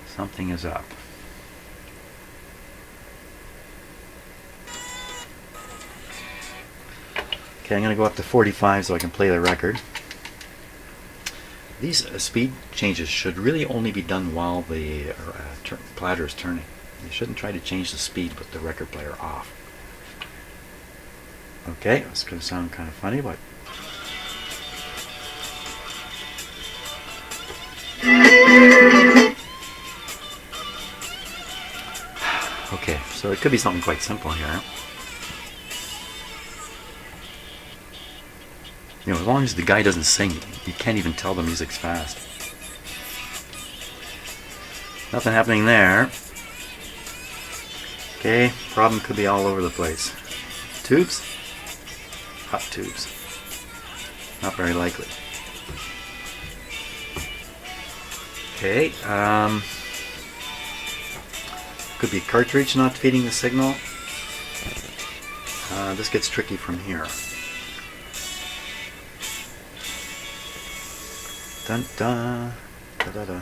Something is up. Okay, I'm going to go up to 45 so I can play the record. These speed changes should really only be done while the platter is turning. You shouldn't try to change the speed with the record player off. Okay, it's going to sound kind of funny, but... Okay, so it could be something quite simple here. You know, as long as the guy doesn't sing, you can't even tell the music's fast. Nothing happening there. Okay, problem could be all over the place. Tubes? Hot tubes. Not very likely. Okay, could be cartridge not feeding the signal. This gets tricky from here. Dun dun, da da da.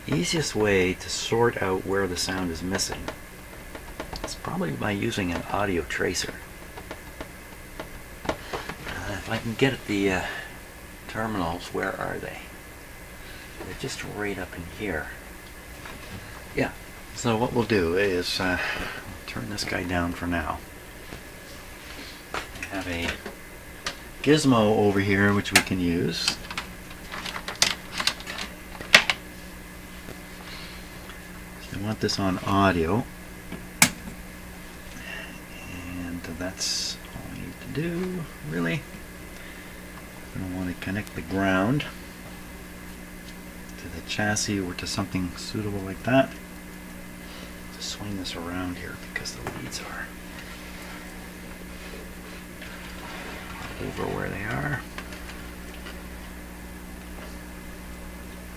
The easiest way to sort out where the sound is missing is probably by using an audio tracer. If I can get at the terminals, where are they? They're just right up in here. Yeah, so what we'll do is turn this guy down for now. I have a gizmo over here which we can use. So I want this on audio, and that's all I need to do, really. I want to connect the ground to the chassis or to something suitable like that. Just swing this around here because the leads are over where they are.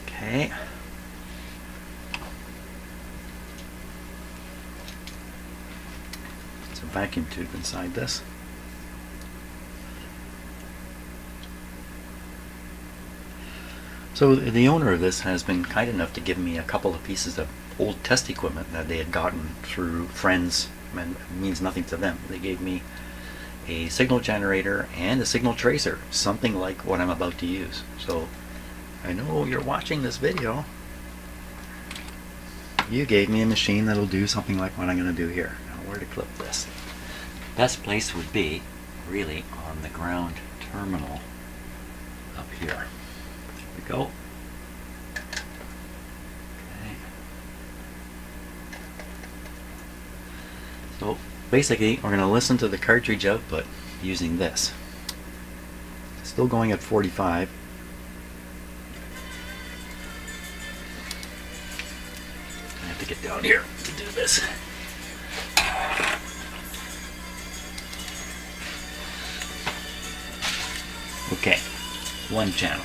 Okay. There's a vacuum tube inside this. So the owner of this has been kind enough to give me a couple of pieces of old test equipment that they had gotten through friends, and it means nothing to them. They gave me a signal generator and a signal tracer, something like what I'm about to use. So I know you're watching this video. You gave me a machine that'll do something like what I'm going to do here. Now, where to clip this? Best place would be really on the ground terminal up here. There we go. Okay. So basically, we're going to listen to the cartridge output using this. Still going at 45. I have to get down here to do this. Okay, one channel.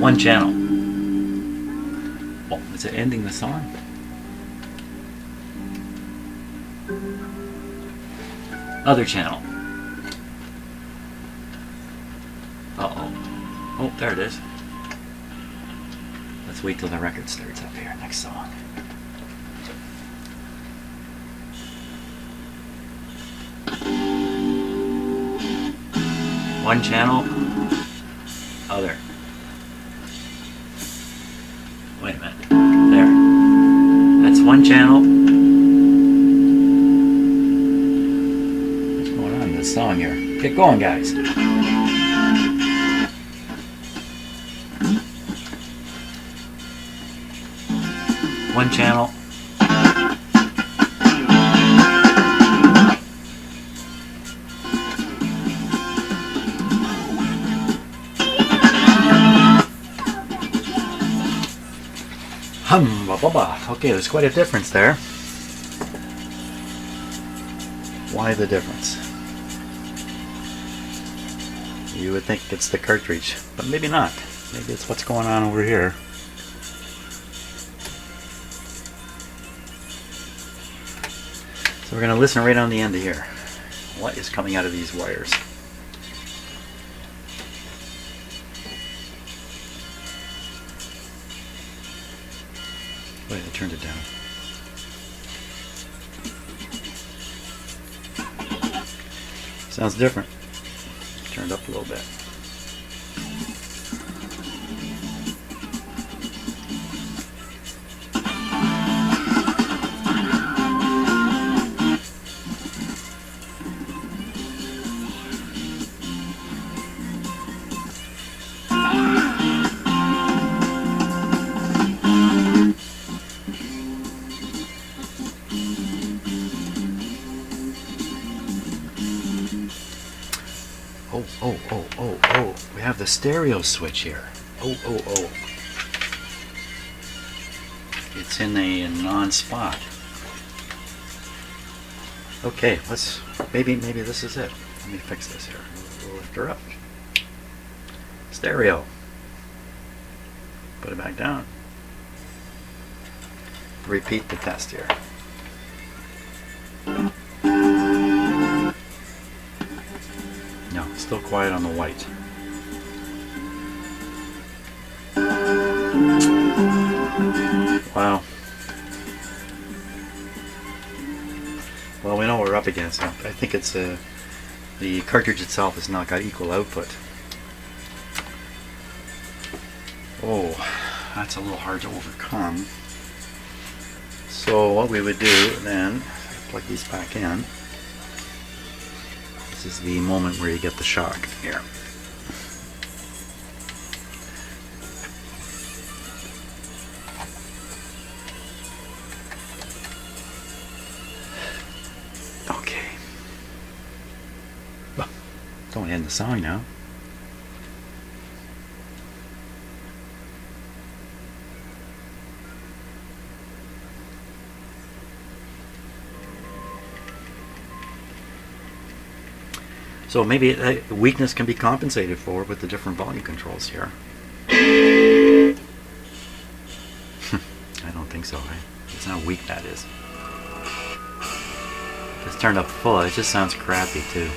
One channel. Oh, is it ending the song? Other channel. Uh-oh. Oh, there it is. Let's wait till the record starts up here. Next song. One channel, other. Wait a minute. There. That's one channel. What's going on in this song here? Get going, guys. One channel. Okay, there's quite a difference there. Why the difference? You would think it's the cartridge, but maybe not. Maybe it's what's going on over here. So we're going to listen right on the end of here. What is coming out of these wires? Wait, I turned it down. Sounds different. Turned up a little bit. Oh, we have the stereo switch here. Oh. It's in a non-spot. Okay, maybe this is it. Let me fix this here. We'll lift her up. Stereo. Put it back down. Repeat the test here. No, still quiet on the white. Wow. Well, we know what we're up against. I think it's the cartridge itself has not got equal output. Oh, that's a little hard to overcome. So what we would do then, plug these back in. This is the moment where you get the shock here. Okay. Well, don't end the song now. So maybe weakness can be compensated for with the different volume controls here. I don't think so. It's how weak that is. If it's turned up full, it just sounds crappy too.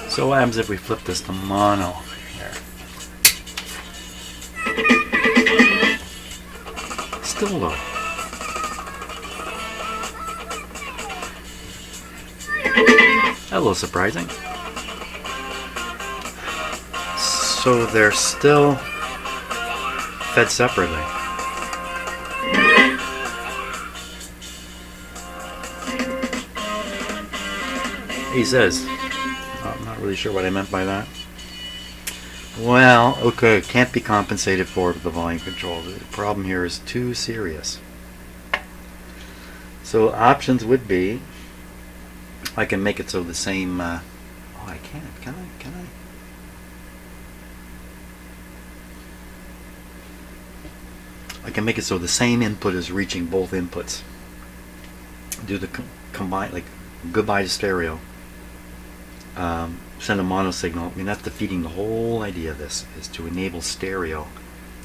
So what happens if we flip this to mono here? Still low. A little surprising. So they're still fed separately. He says, I'm not really sure what I meant by that. Well, okay, can't be compensated for with the volume control. The problem here is too serious. So options would be, I can make it so the same, oh I can't, can I? I can make it so the same input is reaching both inputs. Do the combine, like goodbye to stereo. Send a mono signal. I mean, that's defeating the whole idea of this, is to enable stereo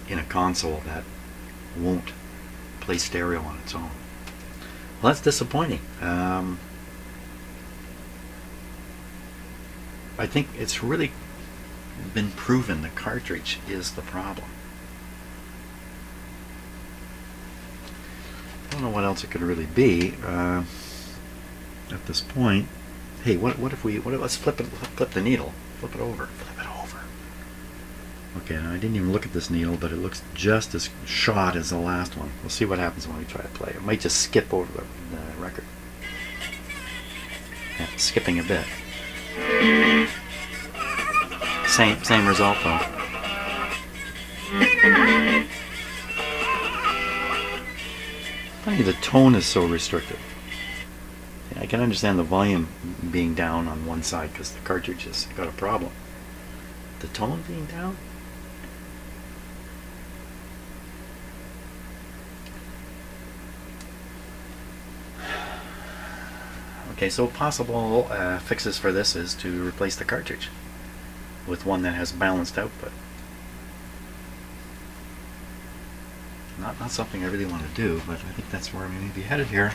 in a console that won't play stereo on its own. Well, that's disappointing. I think it's really been proven the cartridge is the problem. I don't know what else it could really be at this point. Hey, what if let's flip the needle, flip it over. Okay, now I didn't even look at this needle, but it looks just as shot as the last one. We'll see what happens when we try to play. It might just skip over the record. Yeah, skipping a bit. Same result though. Funny, the tone is so restricted. Yeah, I can understand the volume being down on one side because the cartridge has got a problem. The tone being down? Okay, so possible fixes for this is to replace the cartridge with one that has balanced output. Not something I really want to do, but I think that's where we may be headed here.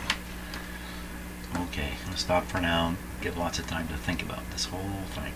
Okay, I'm going to stop for now and give lots of time to think about this whole thing.